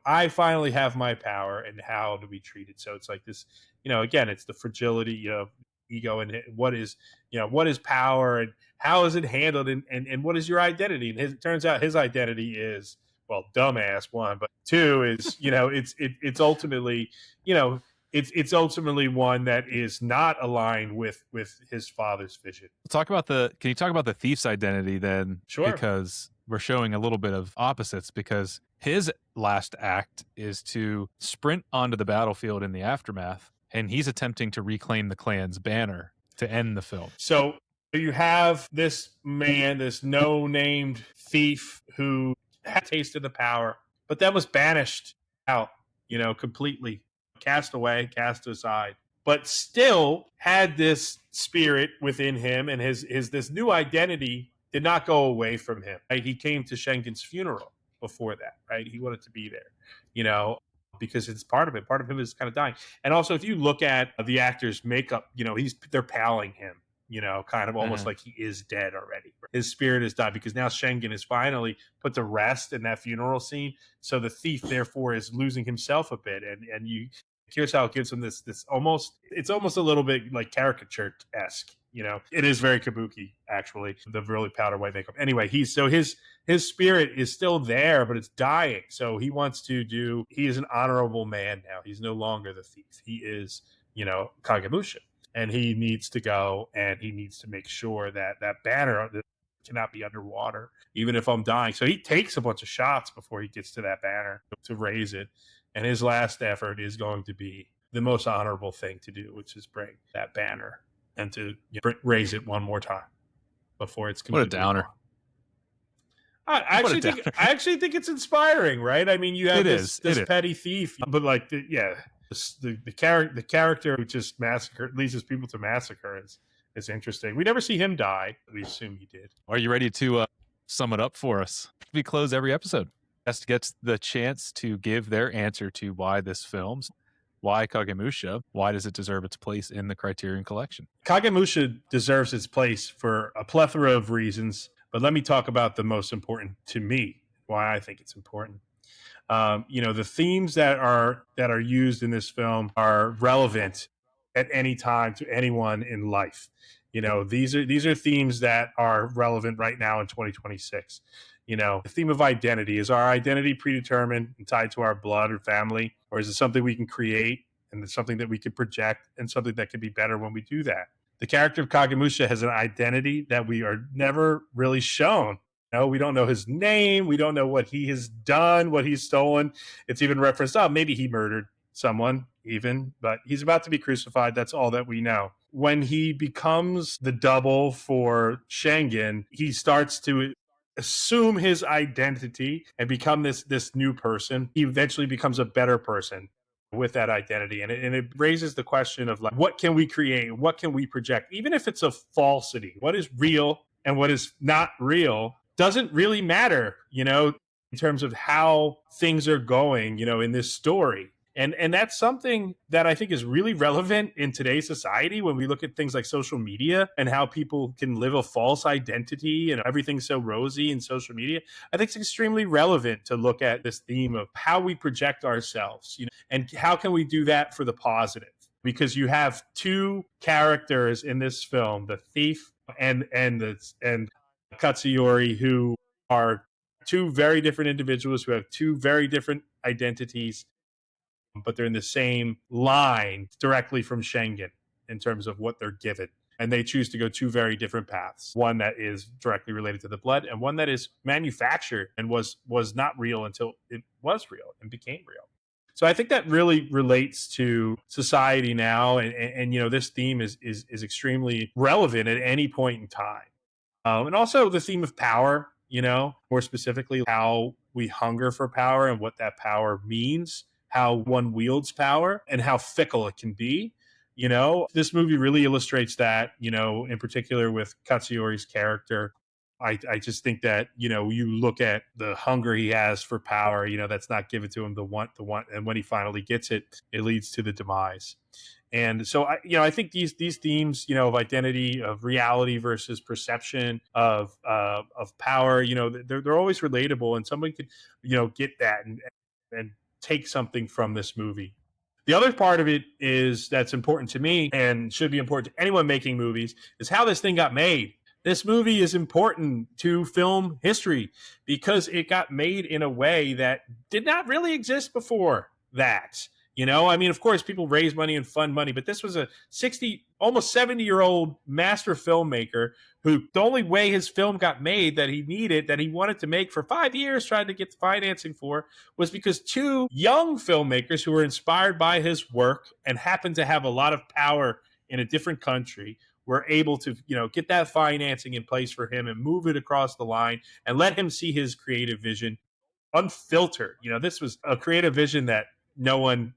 [SPEAKER 2] I finally have my power and how to be treated. So it's like this, again, it's the fragility of ego and what is power and how is it handled and what is your identity? And it turns out his identity is, well, dumbass, one, but two is, it's ultimately, it's ultimately one that is not aligned with his father's vision.
[SPEAKER 1] Can you talk about the thief's identity then?
[SPEAKER 2] Sure.
[SPEAKER 1] Because we're showing a little bit of opposites, because his last act is to sprint onto the battlefield in the aftermath, and he's attempting to reclaim the clan's banner to end the film.
[SPEAKER 2] So you have this man, this no-named thief who had tasted the power, but then was banished out, completely cast away, cast aside, but still had this spirit within him, and his this new identity did not go away from him. Right? He came to Shengen's funeral before that, right? He wanted to be there, because it's part of it. Part of him is kind of dying. And also, if you look at the actor's makeup, they're palling him, kind of almost like he is dead already. His spirit has died because now Shingen is finally put to rest in that funeral scene. So the thief, therefore, is losing himself a bit. And Kurosawa gives him this it's almost a little bit like caricature-esque. It is very kabuki, actually, the really powder white makeup. Anyway, his spirit is still there, but it's dying. So he is an honorable man now. He's no longer the thief. He is, Kagemusha. And he needs to go and he needs to make sure that banner cannot be underwater, even if I'm dying. So he takes a bunch of shots before he gets to that banner to raise it. And his last effort is going to be the most honorable thing to do, which is bring that banner and to raise it one more time before it's completely
[SPEAKER 1] What a downer.
[SPEAKER 2] gone. I actually think it's inspiring, right? I mean, you have this petty thief, but the character who just leads his people to massacre is interesting. We never see him die. We assume he did.
[SPEAKER 1] Are you ready to sum it up for us? We close every episode. Guest gets the chance to give their answer to why this film's, why Kagemusha, why does it deserve its place in the Criterion Collection?
[SPEAKER 2] Kagemusha deserves its place for a plethora of reasons, but let me talk about the most important to me, why I think it's important. The themes that are used in this film are relevant at any time to anyone in life. These are themes that are relevant right now in 2026. The theme of identity. Is our identity predetermined and tied to our blood or family, or is it something we can create and it's something that we can project and something that can be better when we do that? The character of Kagemusha has an identity that we are never really shown. We don't know his name. We don't know what he has done, what he's stolen. It's even referenced, maybe he murdered someone even, but he's about to be crucified. That's all that we know. When he becomes the double for Shingen, he starts to assume his identity and become this new person. He eventually becomes a better person. with that identity. And it raises the question of like, what can we create? What can we project? Even if it's a falsity, what is real and what is not real doesn't really matter, in terms of how things are going, in this story. And that's something that I think is really relevant in today's society when we look at things like social media and how people can live a false identity and everything's so rosy in social media. I think it's extremely relevant to look at this theme of how we project ourselves, and how can we do that for the positive? Because you have two characters in this film, the thief and Katsuyori, who are two very different individuals who have two very different identities, but they're in the same line directly from Shingen in terms of what they're given. And they choose to go two very different paths. One that is directly related to the blood, and one that is manufactured and was not real until it was real and became real. So I think that really relates to society now, and this theme is extremely relevant at any point in time. And also the theme of power, more specifically how we hunger for power and what that power means, how one wields power and how fickle it can be. This movie really illustrates that, in particular with Katsuyori's character. I just think that, you look at the hunger he has for power, that's not given to him, the want. And when he finally gets it, it leads to the demise. And so I think these themes, of identity, of reality versus perception, of power, they're always relatable, and somebody could, get that and take something from this movie. The other part of it is that's important to me and should be important to anyone making movies is how this thing got made. This movie is important to film history because it got made in a way that did not really exist before that. Of course, people raise money and fund money, but this was a 60, almost 70-year-old master filmmaker who the only way his film got made that he wanted to make for 5 years, tried to get the financing for, was because two young filmmakers who were inspired by his work and happened to have a lot of power in a different country were able to, get that financing in place for him and move it across the line and let him see his creative vision unfiltered. This was a creative vision that no one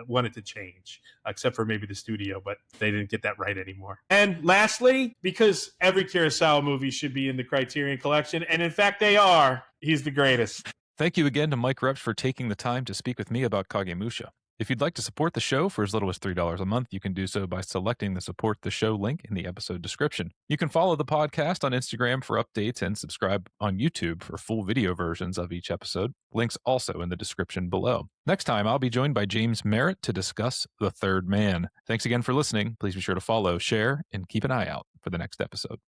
[SPEAKER 2] wanted to change except for maybe the studio, but they didn't get that right anymore. And lastly, because every Kurosawa movie should be in the Criterion Collection, and in fact they are, he's the greatest.
[SPEAKER 1] Thank you again to Mike Repsch for taking the time to speak with me about Kagemusha. If you'd like to support the show for as little as $3 a month, you can do so by selecting the Support the Show link in the episode description. You can follow the podcast on Instagram for updates and subscribe on YouTube for full video versions of each episode. Links also in the description below. Next time, I'll be joined by James Merritt to discuss The Third Man. Thanks again for listening. Please be sure to follow, share, and keep an eye out for the next episode.